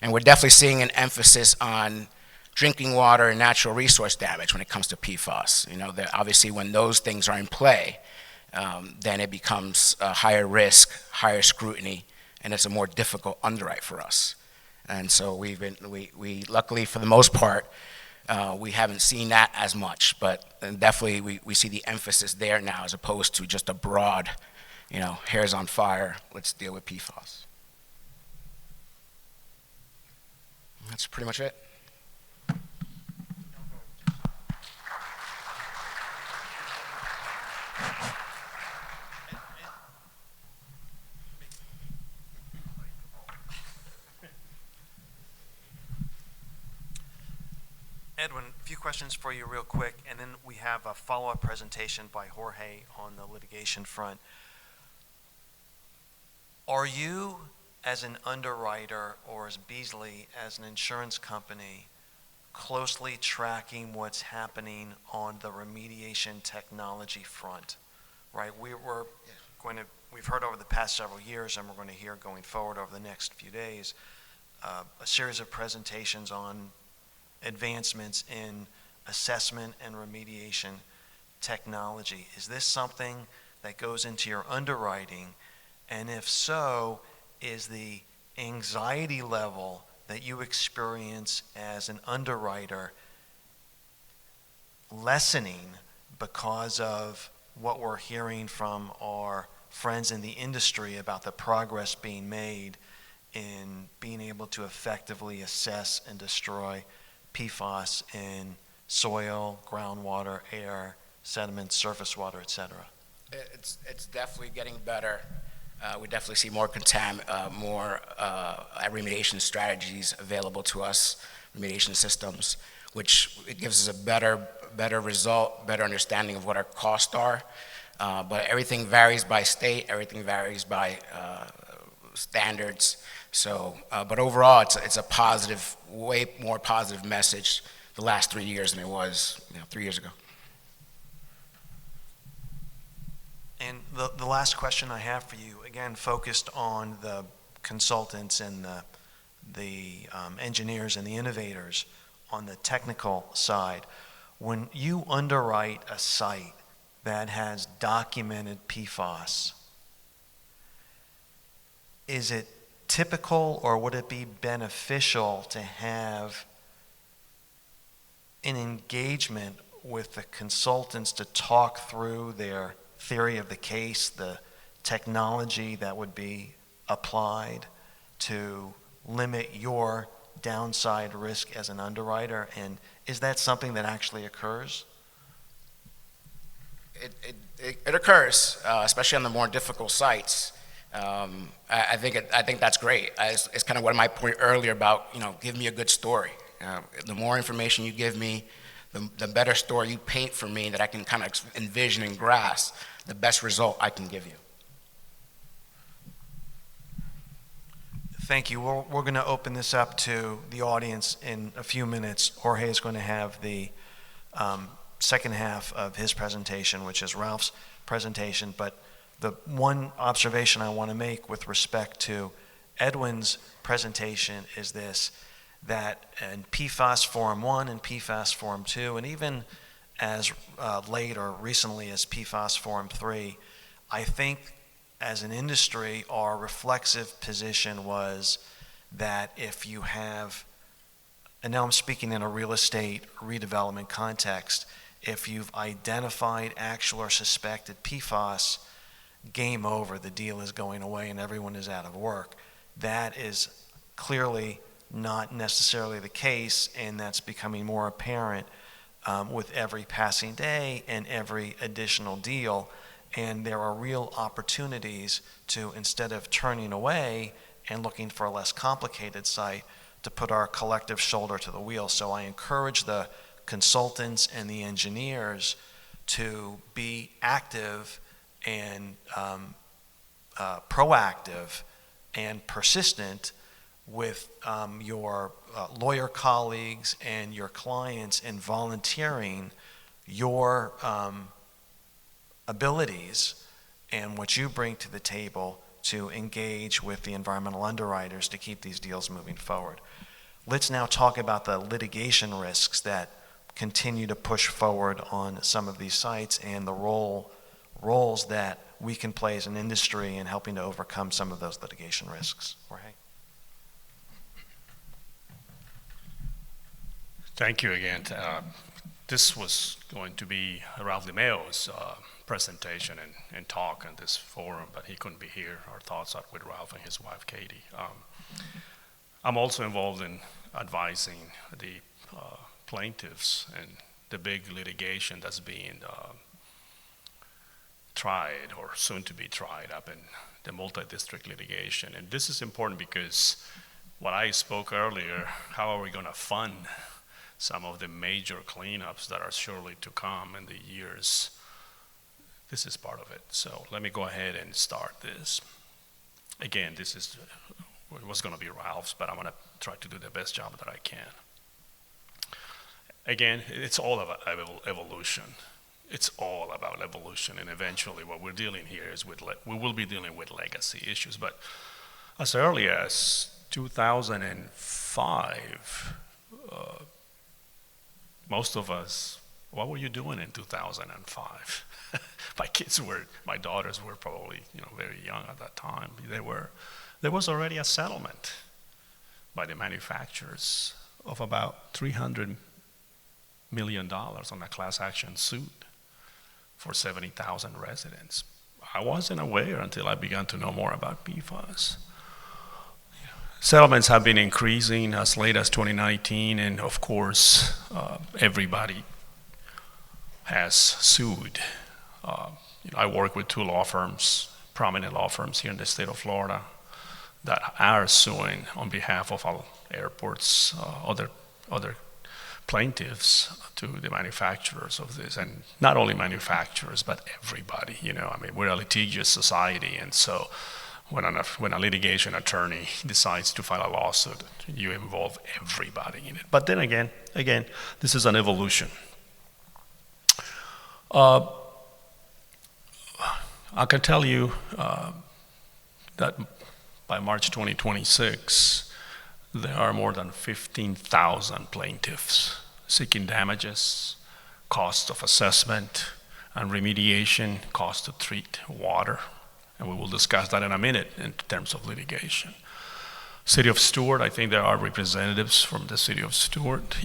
And we're definitely seeing an emphasis on drinking water and natural resource damage when it comes to PFAS. That obviously when those things are in play, then it becomes a higher risk, higher scrutiny, and it's a more difficult underwrite for us. And so we luckily for the most part, we haven't seen that as much, but definitely we see the emphasis there now as opposed to just a broad, hair's on fire, let's deal with PFAS. That's pretty much it. Edwin, a few questions for you real quick, and then we have a follow-up presentation by Jorge on the litigation front. Are you, as an underwriter, or as Beazley, as an insurance company, closely tracking what's happening on the remediation technology front? Right, we've heard over the past several years, and we're going to hear going forward over the next few days, a series of presentations on advancements in assessment and remediation technology. Is this something that goes into your underwriting? And if so, is the anxiety level that you experience as an underwriter lessening because of what we're hearing from our friends in the industry about the progress being made in being able to effectively assess and destroy PFAS in soil, groundwater, air, sediment, surface water, et cetera? It's definitely getting better. We definitely see more remediation strategies available to us, remediation systems, which it gives us a better result, better understanding of what our costs are. But everything varies by state, everything varies by standards. So, but overall, it's a positive, way more positive message the last 3 years than it was 3 years ago. And the last question I have for you, again, focused on the consultants and the engineers and the innovators on the technical side. When you underwrite a site that has documented PFAS, is it typical or would it be beneficial to have an engagement with the consultants to talk through their theory of the case, the technology that would be applied to limit your downside risk as an underwriter? And is that something that actually occurs? It occurs, especially on the more difficult sites. I think that's great. It's kind of what my point earlier about, give me a good story. The more information you give me, the better story you paint for me that I can kind of envision and grasp, the best result I can give you. Thank you. We're going to open this up to the audience in a few minutes. Jorge is going to have the second half of his presentation, which is Ralph's presentation. But the one observation I want to make with respect to Edwin's presentation is this, that in PFAS Forum 1 and PFAS Forum 2, and even as late or recently as PFAS Forum 3, I think as an industry, our reflexive position was that if you have, and now I'm speaking in a real estate redevelopment context, if you've identified actual or suspected PFAS, game over, the deal is going away and everyone is out of work. That is clearly not necessarily the case, and that's becoming more apparent with every passing day and every additional deal. And there are real opportunities to, instead of turning away and looking for a less complicated site, to put our collective shoulder to the wheel. So I encourage the consultants and the engineers to be active and proactive and persistent with your lawyer colleagues and your clients in volunteering your abilities and what you bring to the table to engage with the environmental underwriters to keep these deals moving forward. Let's now talk about the litigation risks that continue to push forward on some of these sites and the roles that we can play as an industry in helping to overcome some of those litigation risks. Jorge? Thank you again. This was going to be Ralph DeMeo's presentation and talk in this forum, but he couldn't be here. Our thoughts are with Ralph and his wife, Katie. I'm also involved in advising the plaintiffs and the big litigation that's being tried or soon to be tried up in the multi-district litigation. And this is important because what I spoke earlier, how are we going to fund some of the major cleanups that are surely to come in the years? This is part of it. So let me go ahead and start this. Again, it was going to be Ralph's, but I'm going to try to do the best job that I can. Again, it's all about evolution. It's all about evolution, and eventually what we're dealing here is we will be dealing with legacy issues. But as early as 2005, most of us, what were you doing in 2005? My daughters were probably very young at that time. There was already a settlement by the manufacturers of about $300 million on a class action suit for 70,000 residents. I wasn't aware until I began to know more about PFAS. Settlements have been increasing as late as 2019, and of course, everybody has sued. I work with two law firms, prominent law firms here in the state of Florida, that are suing on behalf of all airports, other plaintiffs to the manufacturers of this, and not only manufacturers, but everybody. We're a litigious society, and so when a litigation attorney decides to file a lawsuit, you involve everybody in it. But then again, this is an evolution. I can tell you that by March 2026, there are more than 15,000 plaintiffs seeking damages, cost of assessment, and remediation cost to treat water. And we will discuss that in a minute in terms of litigation. City of Stuart, I think there are representatives from the City of Stuart.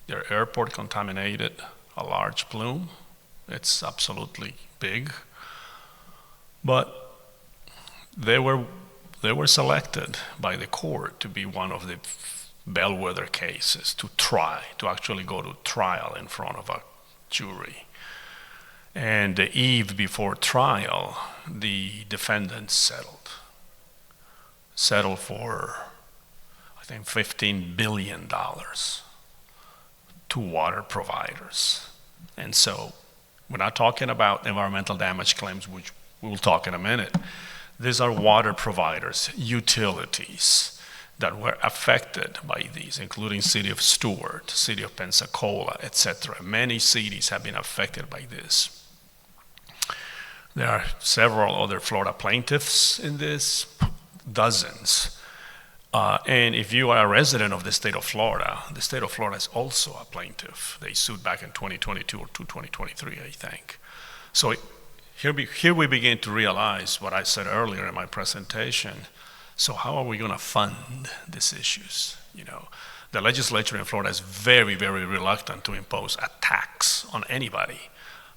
Their airport contaminated a large plume. It's absolutely big. But they were selected by the court to be one of the bellwether cases to actually go to trial in front of a jury. And the eve before trial, the defendants settled for, I think, $15 billion to water providers. And so we're not talking about environmental damage claims, which we will talk in a minute. These are water providers, utilities that were affected by these, including City of Stuart, City of Pensacola, etc. Many cities have been affected by this. There are several other Florida plaintiffs in this, dozens. And if you are a resident of the state of Florida is also a plaintiff. They sued back in 2022 or 2023, I think. So here we begin to realize what I said earlier in my presentation. So how are we going to fund these issues? The legislature in Florida is very, very reluctant to impose a tax on anybody.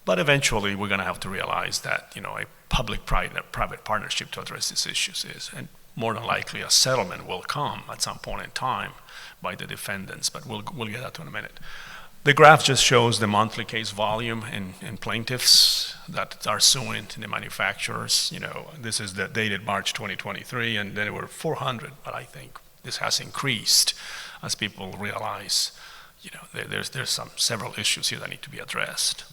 But eventually we're going to have to realize that, a public-private partnership to address these issues is, and more than likely a settlement will come at some point in time by the defendants, but we'll get that to in a minute. The graph just shows the monthly case volume in plaintiffs that are suing the manufacturers. This is the dated March 2023, and then there were 400, but I think this has increased as people realize, there's several issues here that need to be addressed.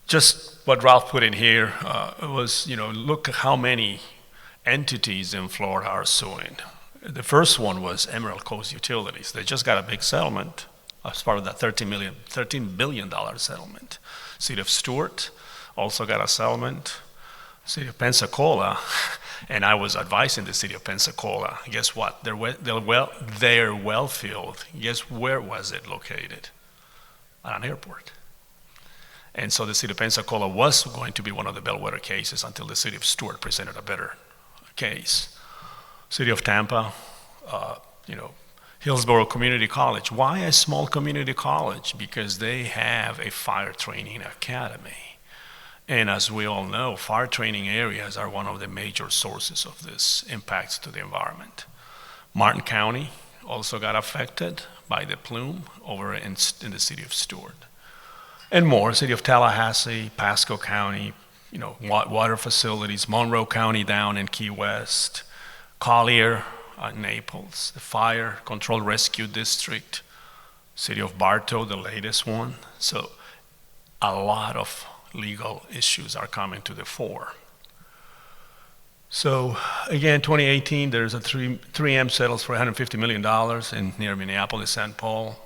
Just what Ralph put in here was, look at how many entities in Florida are suing. The first one was Emerald Coast Utilities. They just got a big settlement as part of that $13 billion settlement. City of Stuart also got a settlement. City of Pensacola, and I was advising the City of Pensacola, guess what? Their well field, guess where was it located? At an airport. And so the City of Pensacola was going to be one of the bellwether cases until the City of Stuart presented a better case. City of Tampa, Hillsborough Community College. Why a small community college? Because they have a fire training academy. And as we all know, fire training areas are one of the major sources of this impacts to the environment. Martin County also got affected by the plume over in the City of Stuart. And more, City of Tallahassee, Pasco County, water facilities, Monroe County down in Key West, Collier, Naples, the Fire Control Rescue District, City of Bartow, the latest one. So a lot of legal issues are coming to the fore. So again, 2018, there's a 3M settles for $150 million near Minneapolis, St. Paul.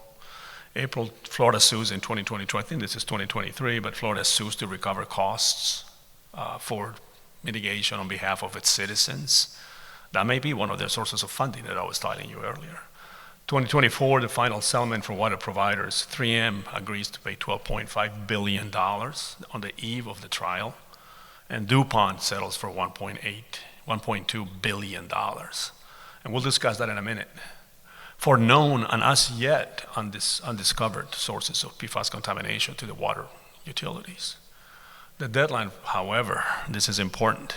April, Florida sues in 2022. I think this is 2023, but Florida sues to recover costs for mitigation on behalf of its citizens. That may be one of their sources of funding that I was telling you earlier. 2024, the final settlement for water providers, 3M agrees to pay $12.5 billion on the eve of the trial, and DuPont settles for $1.2 billion. And we'll discuss that in a minute. For known and as yet undiscovered sources of PFAS contamination to the water utilities. The deadline, however, this is important,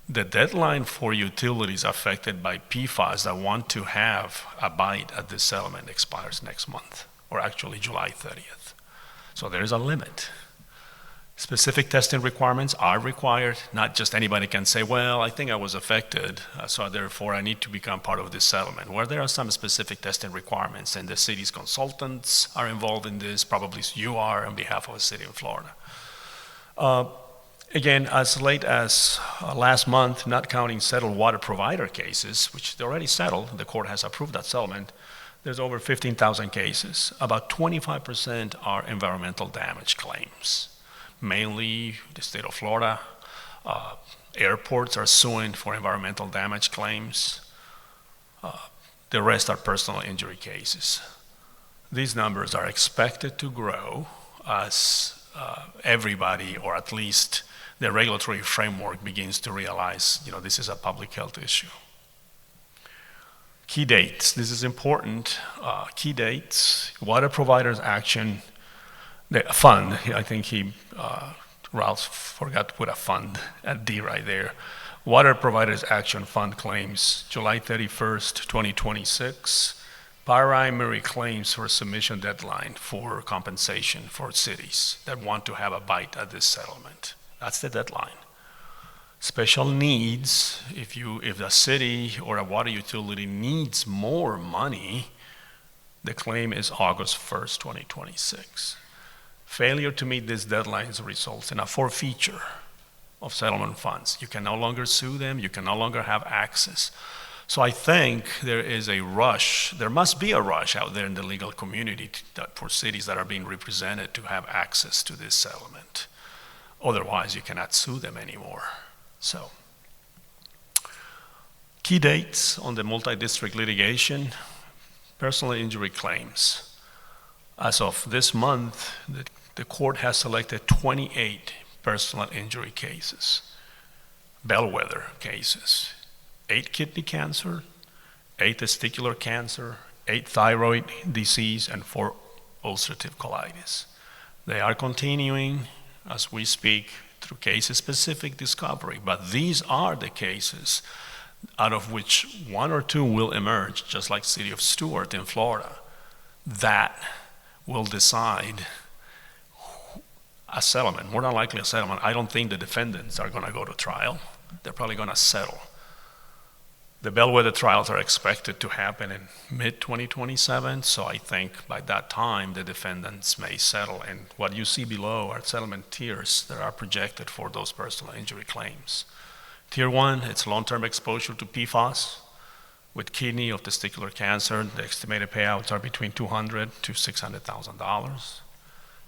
the deadline for utilities affected by PFAS that want to have a bite at this settlement expires next month, or actually July 30th. So there is a limit. Specific testing requirements are required. Not just anybody can say, well, I think I was affected, so therefore I need to become part of this settlement. Where there are some specific testing requirements, and the city's consultants are involved in this, probably you are on behalf of a city in Florida. Again, as late as last month, not counting settled water provider cases, which they already settled, the court has approved that settlement, there's over 15,000 cases. About 25% are environmental damage claims. Mainly the state of Florida. Airports are suing for environmental damage claims. The rest are personal injury cases. These numbers are expected to grow as everybody, or at least the regulatory framework, begins to realize, this is a public health issue. Key dates, this is important. Key dates, Water Providers Action, the fund, I think Ralph forgot to put a fund at D right there. Water Providers Action Fund claims July 31st, 2026. Primary claims for submission deadline for compensation for cities that want to have a bite at this settlement. That's the deadline. Special needs, if a city or a water utility needs more money, the claim is August 1st, 2026. Failure to meet these deadlines results in a forfeiture of settlement funds. You can no longer sue them, you can no longer have access. So I think there is a rush, there must be a rush out there in the legal community for cities that are being represented to have access to this settlement. Otherwise, you cannot sue them anymore. So, key dates on the multi-district litigation, personal injury claims. As of this month, the court has selected 28 personal injury cases, bellwether cases. 8 kidney cancer, 8 testicular cancer, 8 thyroid disease, and 4 ulcerative colitis. They are continuing as we speak through case-specific discovery, but these are the cases out of which 1 or 2 will emerge, just like City of Stuart in Florida, that will decide a settlement, more than likely a settlement. I don't think the defendants are going to go to trial. They're probably going to settle. The bellwether trials are expected to happen in mid-2027, so I think by that time the defendants may settle. And what you see below are settlement tiers that are projected for those personal injury claims. Tier 1, it's long-term exposure to PFAS. With kidney or testicular cancer, the estimated payouts are between $200,000 to $600,000.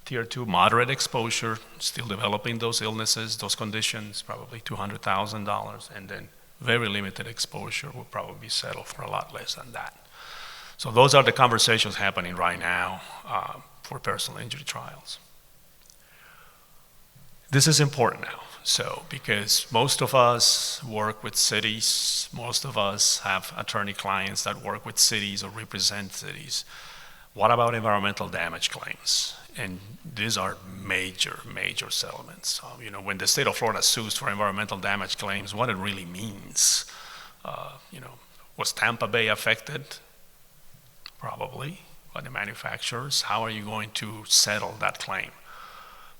Tier 2, moderate exposure, still developing those illnesses, those conditions, probably $200,000. And then very limited exposure will probably settle for a lot less than that. So those are the conversations happening right now for personal injury trials. This is important now. So, because most of us work with cities, most of us have attorney clients that work with cities or represent cities. What about environmental damage claims? And these are major, major settlements. When the state of Florida sues for environmental damage claims, what it really means, was Tampa Bay affected? Probably by the manufacturers. How are you going to settle that claim?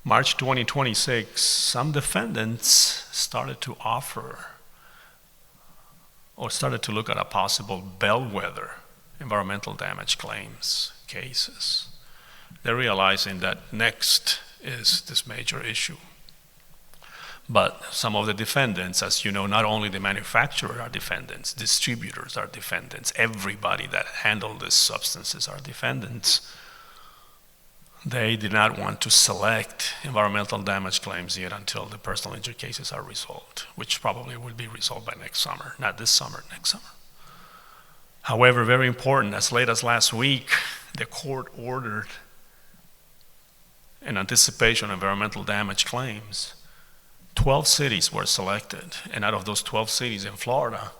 March 2026, some defendants started to offer or started to look at a possible bellwether environmental damage claims cases. They're realizing that next is this major issue. But some of the defendants, as you know, not only the manufacturer are defendants, distributors are defendants, everybody that handled these substances are defendants. They did not want to select environmental damage claims yet until the personal injury cases are resolved, which probably will be resolved by next summer, not this summer, next summer. However, very important, as late as last week, the court ordered in anticipation of environmental damage claims, 12 cities were selected. And out of those 12 cities in Florida,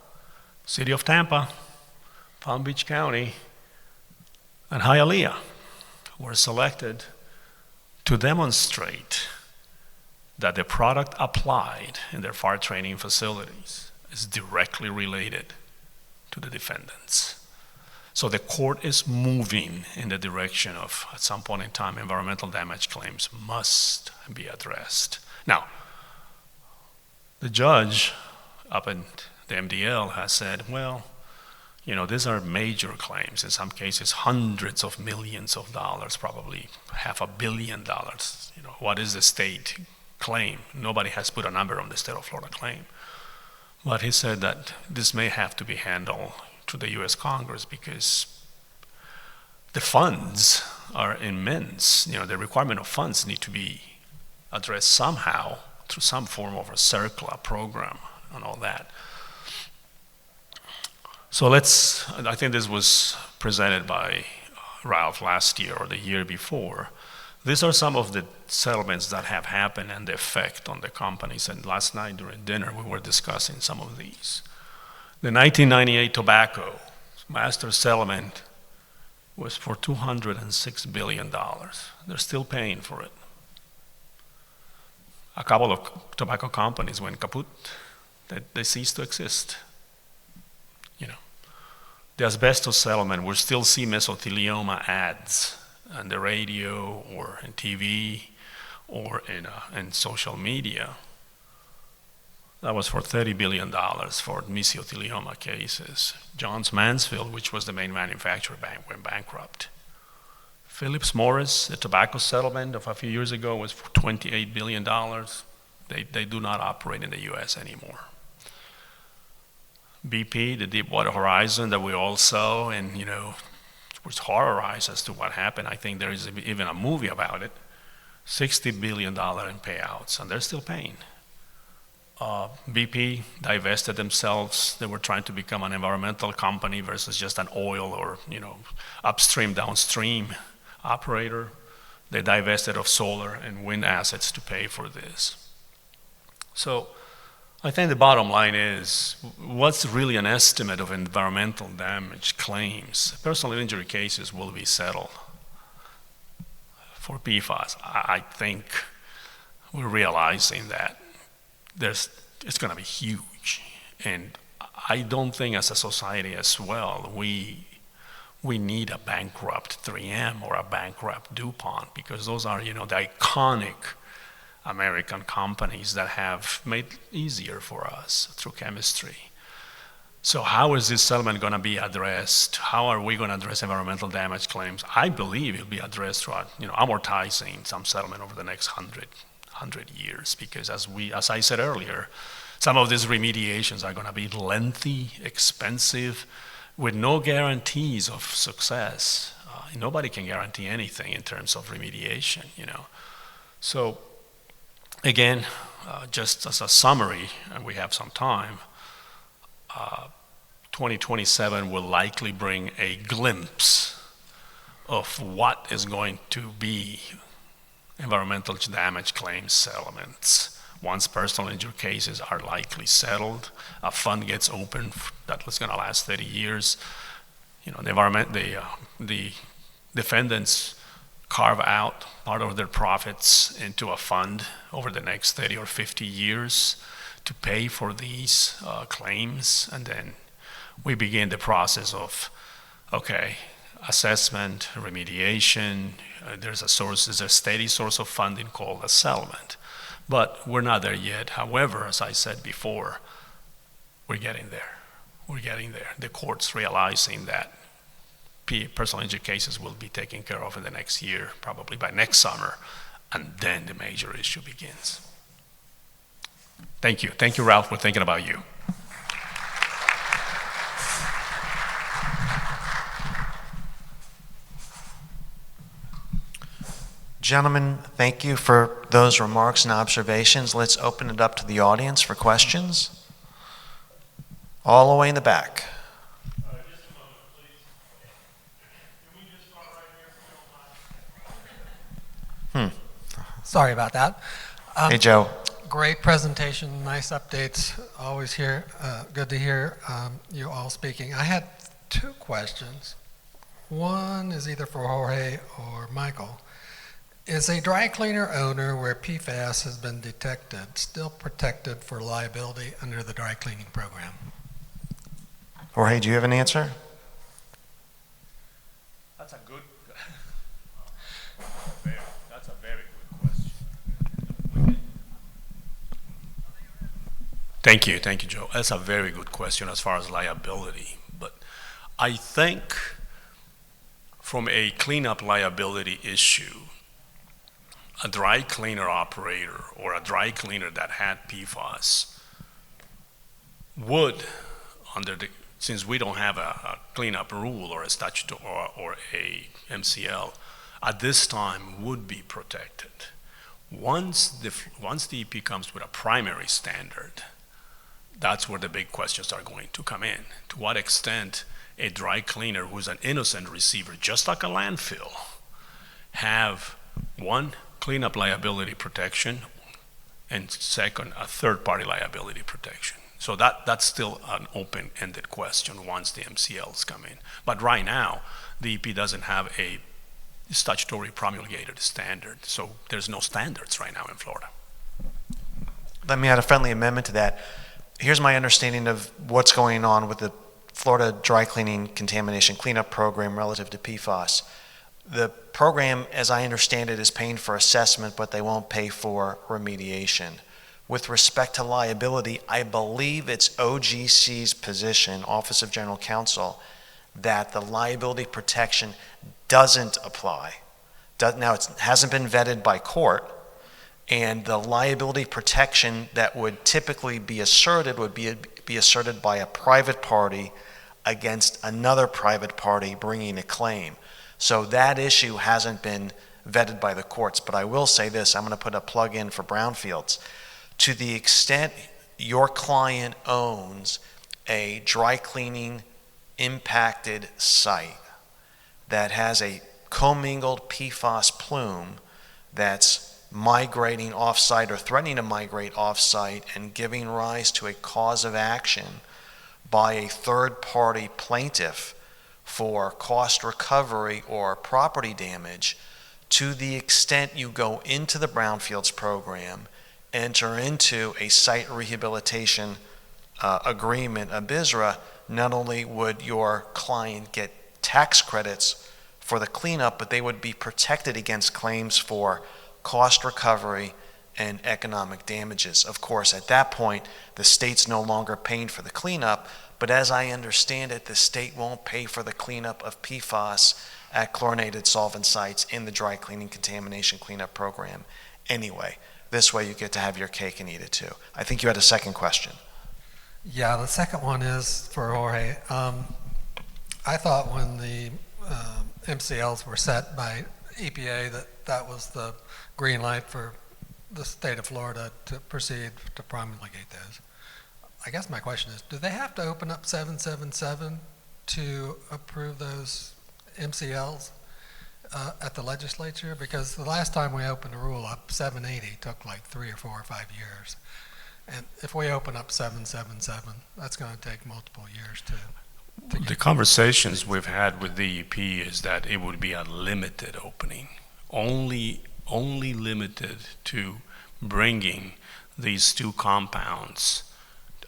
City of Tampa, Palm Beach County, and Hialeah were selected to demonstrate that the product applied in their fire training facilities is directly related to the defendants. So the court is moving in the direction of, at some point in time, environmental damage claims must be addressed. Now, the judge up in the MDL has said, well, these are major claims, in some cases hundreds of millions of dollars, probably $500 million. What is the state claim? Nobody has put a number on the state of Florida claim. But he said that this may have to be handled through the US Congress because the funds are immense. The requirement of funds need to be addressed somehow through some form of a CERCLA program and all that. So I think this was presented by Ralph last year or the year before. These are some of the settlements that have happened and the effect on the companies. And last night during dinner, we were discussing some of these. The 1998 tobacco master settlement was for $206 billion. They're still paying for it. A couple of tobacco companies went kaput. They ceased to exist. You know, the asbestos settlement, we still see mesothelioma ads on the radio or in TV or in social media. That was for $30 billion for mesothelioma cases. Johns Mansfield, which was the main manufacturer, went bankrupt. Phillips Morris, the tobacco settlement of a few years ago was for $28 billion. They do not operate in the US anymore. BP, the Deepwater Horizon that we all saw and, was horrorized as to what happened. I think there is even a movie about it. $60 billion in payouts, and they're still paying. BP divested themselves. They were trying to become an environmental company versus just an oil or, upstream, downstream operator. They divested of solar and wind assets to pay for this. So I think the bottom line is, what's really an estimate of environmental damage claims? Personal injury cases will be settled for PFAS. I think we're realizing that it's going to be huge. And I don't think as a society as well, we need a bankrupt 3M or a bankrupt DuPont, because those are, the iconic American companies that have made it easier for us through chemistry. So how is this settlement going to be addressed? How are we going to address environmental damage claims? I believe it'll be addressed through, amortizing some settlement over the next 100 years, because as I said earlier, some of these remediations are going to be lengthy, expensive, with no guarantees of success. Nobody can guarantee anything in terms of remediation, So again, just as a summary, and we have some time, 2027 will likely bring a glimpse of what is going to be environmental damage claims settlements. Once personal injury cases are likely settled, a fund gets opened that's going to last 30 years. The defendants carve out part of their profits into a fund over the next 30 or 50 years to pay for these claims, and then we begin the process of, assessment, remediation. There's a steady source of funding called a settlement. But we're not there yet. However, as I said before, we're getting there. We're getting there. The court's realizing that personal injury cases will be taken care of in the next year, probably by next summer, and then the major issue begins. Thank you. Thank you, Ralph. We're thinking about you. Gentlemen, thank you for those remarks and observations. Let's open it up to the audience for questions. All the way in the back. Just a moment, please. Can we just start right here? Sorry about that. Hey, Joe. Great presentation, nice updates. Always good to hear you all speaking. I had two questions. One is either for Jorge or Michael. Is a dry cleaner owner where PFAS has been detected still protected for liability under the dry cleaning program? Jorge, do you have an answer? That's a very good question. Thank you, Joe. That's a very good question as far as liability. But I think from a cleanup liability issue, a dry cleaner operator or a dry cleaner that had PFAS would, since we don't have a cleanup rule or a statute or a MCL, at this time would be protected. Once the EP comes with a primary standard, that's where the big questions are going to come in. To what extent a dry cleaner who's an innocent receiver, just like a landfill, have One, cleanup liability protection, and second, a third-party liability protection. So that's still an open-ended question once the MCLs come in. But right now, the EP doesn't have a statutory promulgated standard, so there's no standards right now in Florida. Let me add a friendly amendment to that. Here's my understanding of what's going on with the Florida Dry Cleaning Contamination Cleanup Program relative to PFAS. The program, as I understand it, is paying for assessment, but they won't pay for remediation. With respect to liability, I believe it's OGC's position, Office of General Counsel, that the liability protection doesn't apply. Now, it hasn't been vetted by court, and the liability protection that would typically be asserted would be asserted by a private party against another private party bringing a claim. So that issue hasn't been vetted by the courts. But I will say this, I'm going to put a plug in for brownfields. To the extent your client owns a dry cleaning impacted site that has a commingled PFAS plume that's migrating off-site or threatening to migrate off-site and giving rise to a cause of action by a third-party plaintiff for cost recovery or property damage, to the extent you go into the brownfields program, enter into a site rehabilitation agreement, a BSRA, not only would your client get tax credits for the cleanup, but they would be protected against claims for cost recovery and economic damages. Of course, at that point, the state's no longer paying for the cleanup, but as I understand it, the state won't pay for the cleanup of PFAS at chlorinated solvent sites in the dry cleaning contamination cleanup program anyway. This way you get to have your cake and eat it too. I think you had a second question. Yeah, the second one is for Jorge. I thought when the MCLs were set by EPA that was the green light for the state of Florida to proceed to promulgate those. I guess my question is, do they have to open up 777 to approve those MCLs at the legislature? Because the last time we opened a rule up, 780 took like 3 or 4 or 5 years. And if we open up 777, that's going to take multiple years to get. The conversations we've had with the EP is that it would be a limited opening, only limited to bringing these two compounds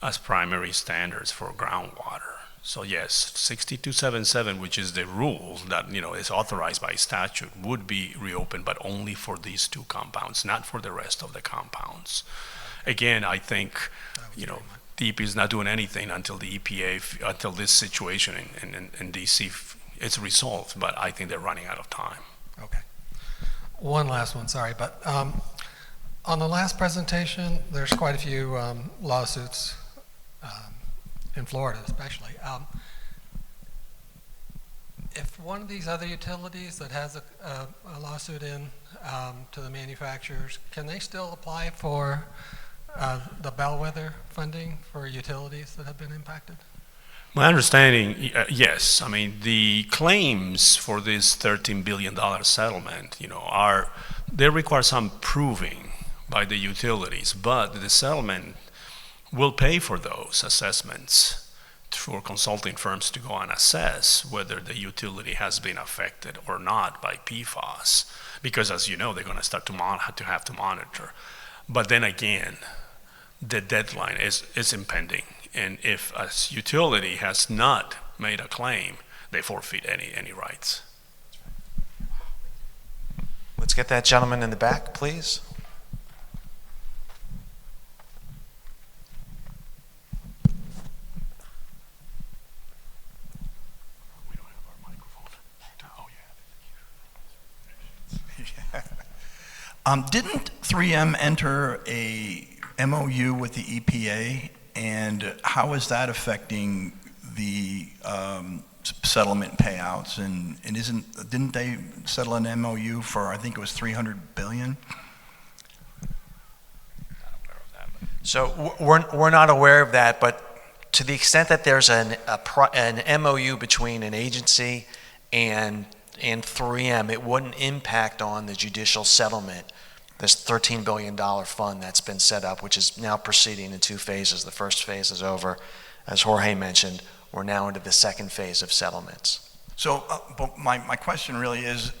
as primary standards for groundwater. So yes, 6277, which is the rule that is authorized by statute, would be reopened, but only for these two compounds, not for the rest of the compounds. Again, I think the EPA is not doing anything until the EPA, until this situation in DC is resolved, but I think they're running out of time. Okay. One last one, sorry, but on the last presentation, there's quite a few lawsuits in Florida especially. If one of these other utilities that has a lawsuit in to the manufacturers, can they still apply for the bellwether funding for utilities that have been impacted? My understanding, yes. I mean, the claims for this $13 billion settlement, they require some proving by the utilities, but the settlement will pay for those assessments for consulting firms to go and assess whether the utility has been affected or not by PFAS, because as you know, they're going to start to have to monitor. But then again, the deadline is impending, and if a utility has not made a claim, they forfeit any rights. Let's get that gentleman in the back, please. Didn't 3M enter a MOU with the EPA, and how is that affecting the settlement payouts? And didn't they settle an MOU for, I think it was $300 billion? So we're not aware of that, but to the extent that there's an MOU between an agency and and 3M, it wouldn't impact on the judicial settlement, this $13 billion fund that's been set up, which is now proceeding in 2 phases. The first phase is over. As Jorge mentioned, we're now into the second phase of settlements. So, but my question really is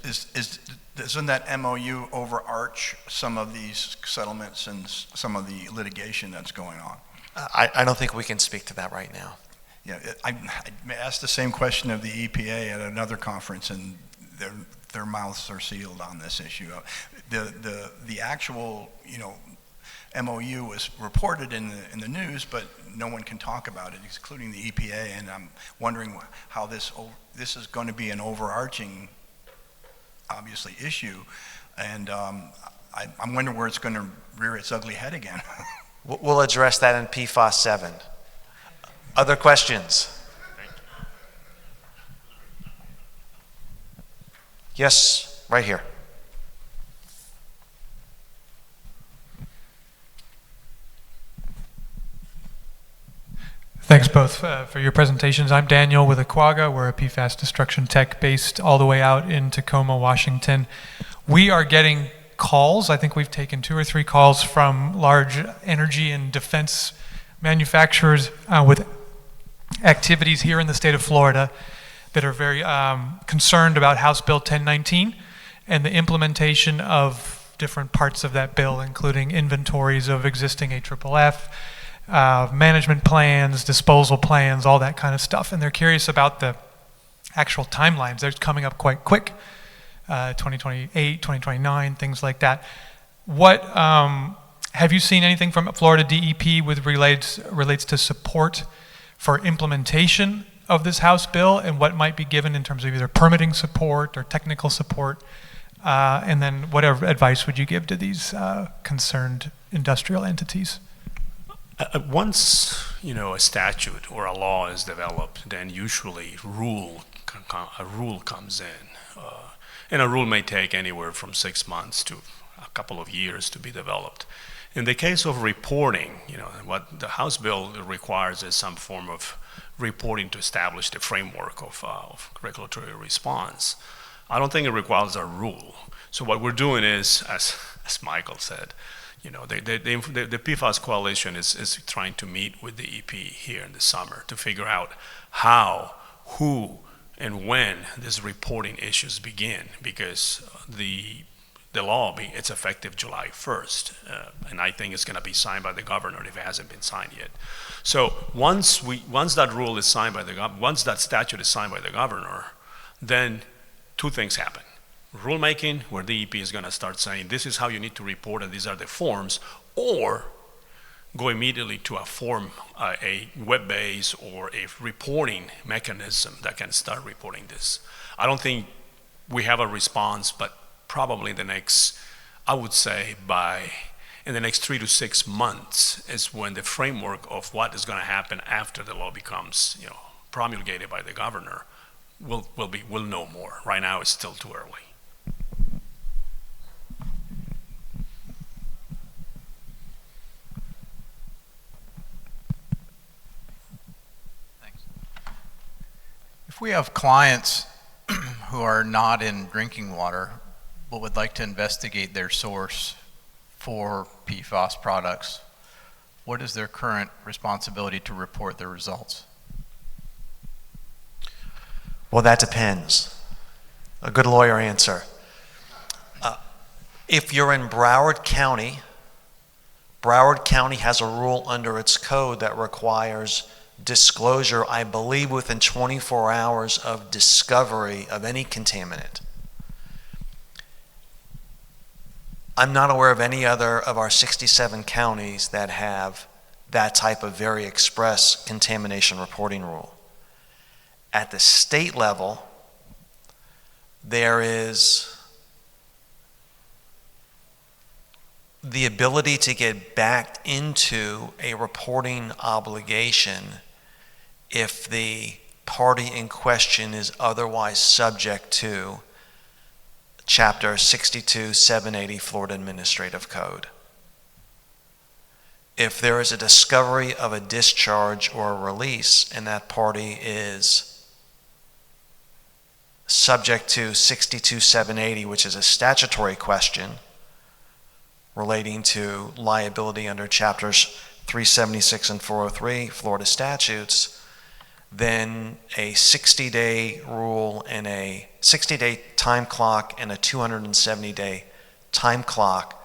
doesn't that MOU overarch some of these settlements and some of the litigation that's going on? I don't think we can speak to that right now. Yeah, I asked the same question of the EPA at another conference, and their mouths are sealed on this issue. The actual, MOU was reported in the news, but no one can talk about it, including the EPA. And I'm wondering how this is going to be an overarching, obviously, issue, and I'm wondering where it's going to rear its ugly head again. We'll address that in PFAS 7. Other questions? Yes, right here. Thanks both for your presentations. I'm Daniel with Aquaga. We're a PFAS destruction tech based all the way out in Tacoma, Washington. We are getting calls. I think we've taken 2 or 3 calls from large energy and defense manufacturers with activities here in the state of Florida that are very concerned about House Bill 1019 and the implementation of different parts of that bill, including inventories of existing AFFF, management plans, disposal plans, all that kind of stuff. And they're curious about the actual timelines. They're coming up quite quick, 2028, 2029, things like that. What have you seen anything from Florida DEP with relates to support for implementation of this House bill, and what might be given in terms of either permitting support or technical support? And then whatever advice would you give to these concerned industrial entities? Once a statute or a law is developed, then usually a rule comes in, and a rule may take anywhere from 6 months to a couple of years to be developed. In the case of reporting, what the House bill requires is some form of reporting to establish the framework of regulatory response. I don't think it requires a rule. So what we're doing is, as Michael said, the PFAS coalition is trying to meet with the EP here in the summer to figure out how, who, and when these reporting issues begin, because the law, it's effective July 1st, and I think it's going to be signed by the governor if it hasn't been signed yet. So once that rule is signed by once that statute is signed by the governor, then 2 things happen. Rulemaking, where the EP is going to start saying, this is how you need to report and these are the forms, or go immediately to a form, a web-based or a reporting mechanism that can start reporting this. I don't think we have a response, but probably in the next 3 to 6 months is when the framework of what is going to happen after the law becomes promulgated by the governor, we'll know more. Right now it's still too early. Thanks. If we have clients who are not in drinking water but would like to investigate their source for PFAS products, what is their current responsibility to report their results? Well, that depends. A good lawyer answer. If you're in Broward County has a rule under its code that requires disclosure, I believe, within 24 hours of discovery of any contaminant. I'm not aware of any other of our 67 counties that have that type of very express contamination reporting rule. At the state level, there is the ability to get backed into a reporting obligation if the party in question is otherwise subject to Chapter 62-780 Florida Administrative Code. If there is a discovery of a discharge or a release and that party is subject to 62780, which is a statutory question relating to liability under chapters 376 and 403 Florida statutes, then a 60-day rule and a 60-day time clock and a 270-day time clock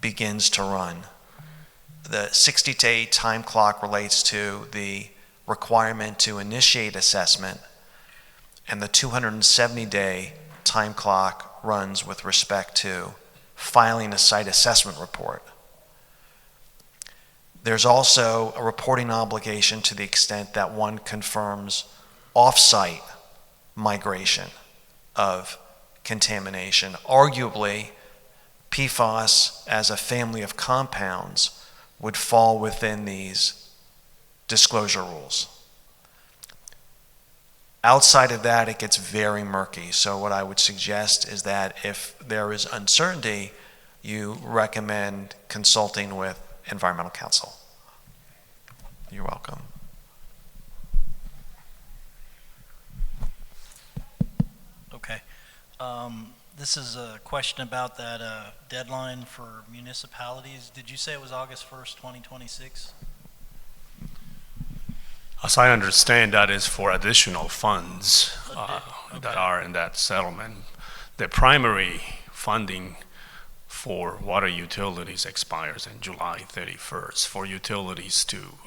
begins to run. The 60-day time clock relates to the requirement to initiate assessment, and the 270-day time clock runs with respect to filing a site assessment report. There's also a reporting obligation to the extent that one confirms off-site migration of contamination. Arguably, PFAS as a family of compounds would fall within these disclosure rules. Outside of that, it gets very murky. So what I would suggest is that if there is uncertainty, you recommend consulting with environmental counsel. You're welcome. Okay. This is a question about that deadline for municipalities. Did you say it was August 1st, 2026? As I understand, that is for additional funds Okay. that are in that settlement. The primary funding for water utilities expires in July 31st for utilities to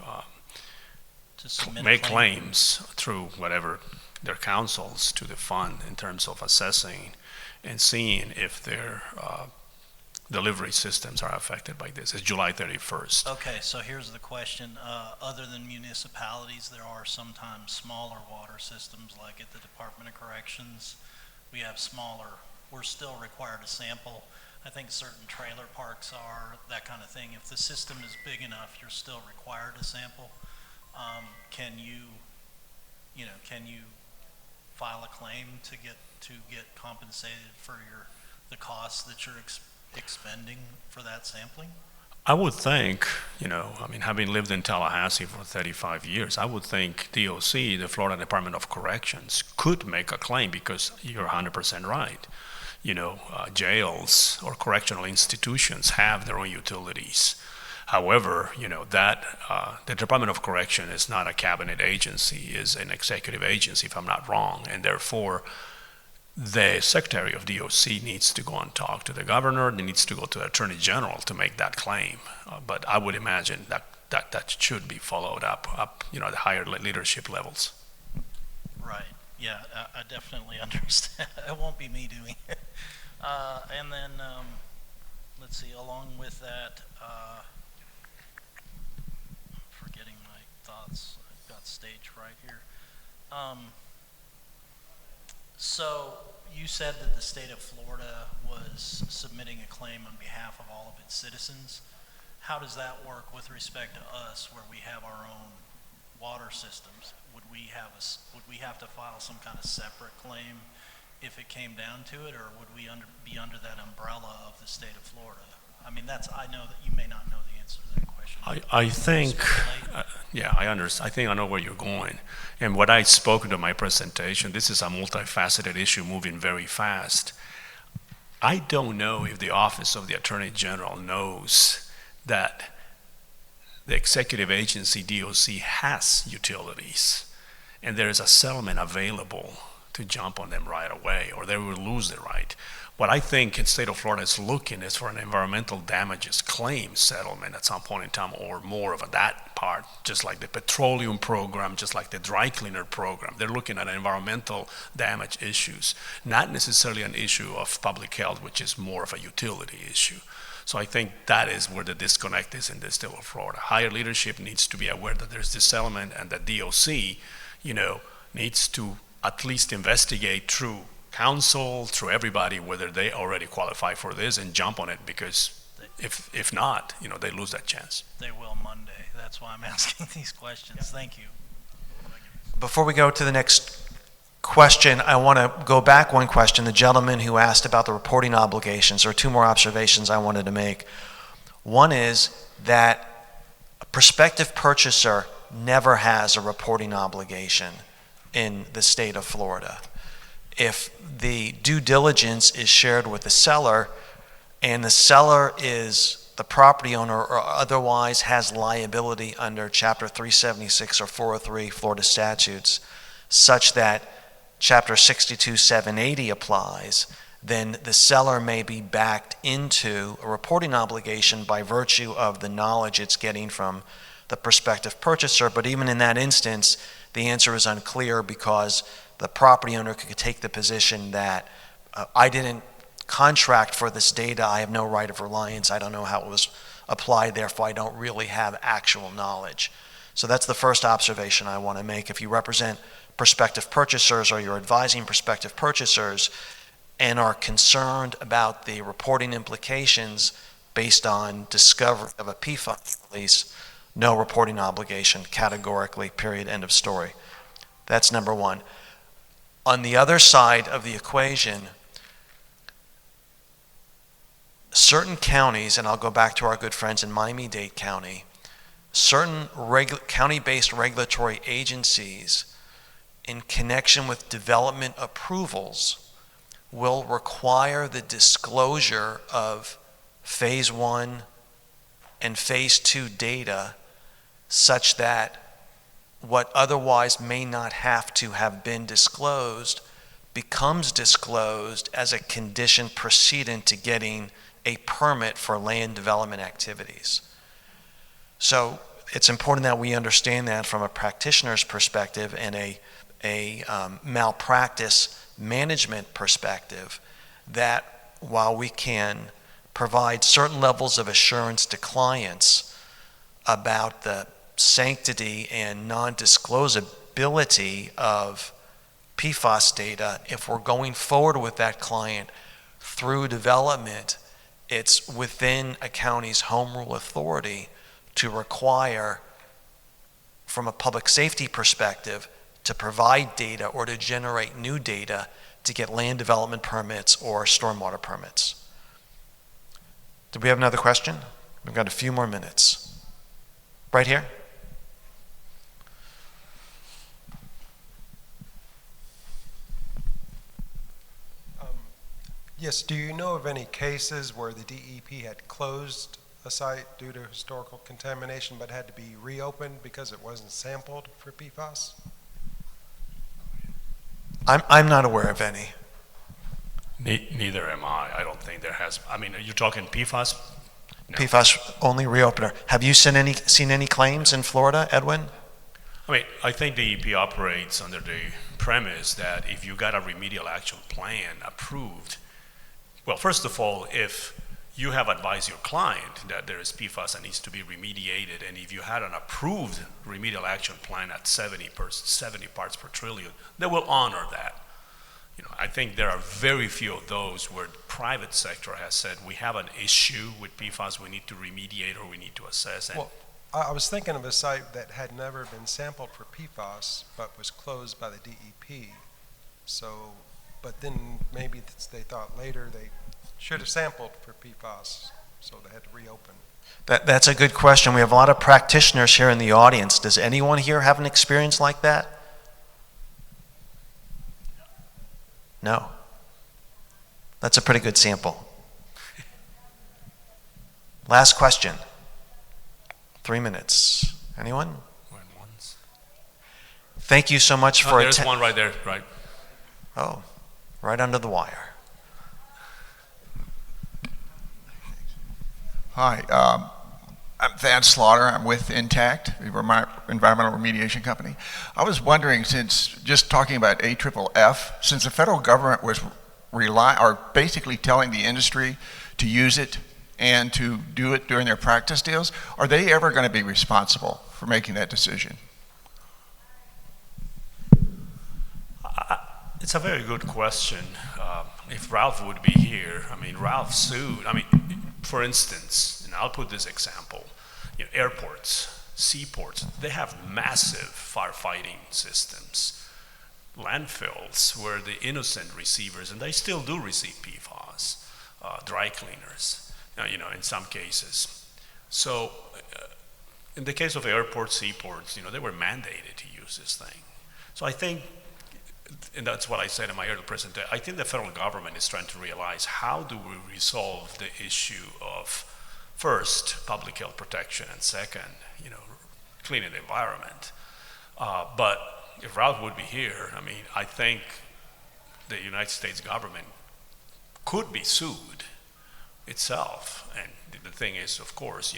submit a make claim? claims through whatever their councils to the fund in terms of assessing and seeing if their delivery systems are affected by this. It's July 31st. Okay, so here's the question. Other than municipalities, there are sometimes smaller water systems, like at the Department of Corrections. We have smaller, we're still required to sample. I think certain trailer parks are, that kind of thing. If the system is big enough, you're still required to sample. Can you file a claim to get compensated for the costs that you're expending for that sampling? I would think, having lived in Tallahassee for 35 years, I would think DOC, the Florida Department of Corrections, could make a claim because you're 100% right. Jails or correctional institutions have their own utilities. However, the Department of Correction is not a cabinet agency, is an executive agency, if I'm not wrong, and therefore the Secretary of DOC needs to go and talk to the governor, and needs to go to the Attorney General to make that claim. But I would imagine that should be followed up at higher leadership levels. Right, yeah, I definitely understand. It won't be me doing it. And then, let's see, along with that, forgetting my thoughts, I've got stage right here. So you said that the state of Florida was submitting a claim on behalf of all of its citizens. How does that work with respect to us, where we have our own water systems? Would we have to file some kind of separate claim if it came down to it, or would we be under that umbrella of the state of Florida? I mean, I know that you may not know the answer to that question. I think, I understand. I think I know where you're going. And what I spoke to my presentation, this is a multifaceted issue moving very fast. I don't know if the Office of the Attorney General knows that the executive agency DOC has utilities, and there is a settlement available to jump on them right away, or they will lose the right. What I think the state of Florida is looking is for an environmental damages claim settlement at some point in time, or more of that part, just like the petroleum program, just like the dry cleaner program. They're looking at environmental damage issues, not necessarily an issue of public health, which is more of a utility issue. So I think that is where the disconnect is in the state of Florida. Higher leadership needs to be aware that there's this settlement, and that DOC, needs to at least investigate through council, through everybody, whether they already qualify for this and jump on it, because if not, they lose that chance. They will Monday. That's why I'm asking these questions. Thank you. Before we go to the next question, I want to go back one question. The gentleman who asked about the reporting obligations, there are two more observations I wanted to make. One is that a prospective purchaser never has a reporting obligation in the state of Florida. if the due diligence is shared with the seller and the seller is the property owner or otherwise has liability under Chapter 376 or 403 Florida statutes such that Chapter 62-780 applies, then the seller may be backed into a reporting obligation by virtue of the knowledge it's getting from the prospective purchaser. But even in that instance, the answer is unclear because the property owner could take the position that I didn't contract for this data, I have no right of reliance, I don't know how it was applied, therefore I don't really have actual knowledge. So that's the first observation I want to make. If you represent prospective purchasers or you're advising prospective purchasers and are concerned about the reporting implications based on discovery of a PFAS release, no reporting obligation, categorically, period, end of story. That's number one. On the other side of the equation, certain counties, and I'll go back to our good friends in Miami-Dade County, certain county-based regulatory agencies in connection with development approvals will require the disclosure of Phase 1 and Phase 2 data such that what otherwise may not have to have been disclosed becomes disclosed as a condition precedent to getting a permit for land development activities. So it's important that we understand that from a practitioner's perspective and a malpractice management perspective, that while we can provide certain levels of assurance to clients about the sanctity and non-disclosability of PFAS data, if we're going forward with that client through development, it's within a county's home rule authority to require, from a public safety perspective, to provide data or to generate new data to get land development permits or stormwater permits. Do we have another question? We've got a few more minutes. Right here. Yes, do you know of any cases where the DEP had closed a site due to historical contamination but had to be reopened because it wasn't sampled for PFAS? I'm not aware of any. Neither am I. I don't think there has. I mean, are you talking PFAS? No. PFAS only reopener. Have you seen any claims in Florida, Edwin? I mean, I think the EP operates under the premise that if you got a remedial action plan approved, well, first of all, if you have advised your client that there is PFAS that needs to be remediated, and if you had an approved remedial action plan at 70 parts per trillion, they will honor that. You know, I think there are very few of those where the private sector has said, we have an issue with PFAS, we need to remediate or we need to assess. And well, I was thinking of a site that had never been sampled for PFAS but was closed by the DEP. So, but then maybe they thought later they should have sampled for PFAS, so they had to reopen. That's a good question. We have a lot of practitioners here in the audience. Does anyone here have an experience like that? No. That's a pretty good sample. Last question. 3 minutes. Anyone? Thank you so much for there's one right there, right? Oh, right under the wire. Hi, I'm Thad Slaughter. I'm with Intact, the environmental remediation company. I was wondering, since just talking about AFFF, since the federal government was basically telling the industry to use it and to do it during their practice deals, are they ever going to be responsible for making that decision? It's a very good question. If Ralph would be here, I mean, Ralph sued. I mean, for instance, and I'll put this example, you know, airports, seaports, they have massive firefighting systems. Landfills where the innocent receivers, and they still do receive PFAS, dry cleaners, you know, in some cases. So in the case of airports, seaports, you know, they were mandated to use this thing. So I think and that's what I said in my earlier presentation, I think the federal government is trying to realize how do we resolve the issue of, first, public health protection, and second, cleaning the environment. But if Ralph would be here, I think the United States government could be sued itself. And the thing is, of course,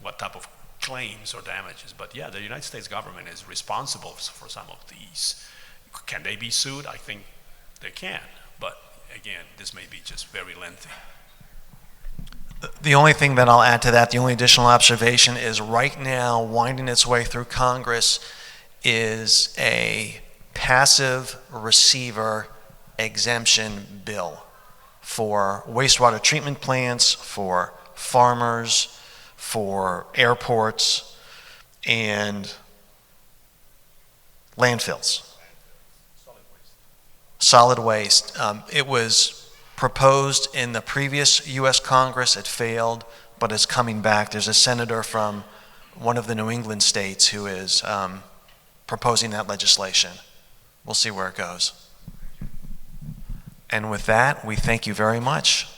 what type of claims or damages. But yeah, the United States government is responsible for some of these. Can they be sued? I think they can. But again, this may be just very lengthy. The only thing that I'll add to that, the only additional observation is right now, winding its way through Congress is a passive receiver exemption bill for wastewater treatment plants, for farmers, for airports, and landfills. Solid waste. It was proposed in the previous U.S. Congress. It failed, but it's coming back. There's a senator from one of the New England states who is proposing that legislation. We'll see where it goes. And with that, we thank you very much.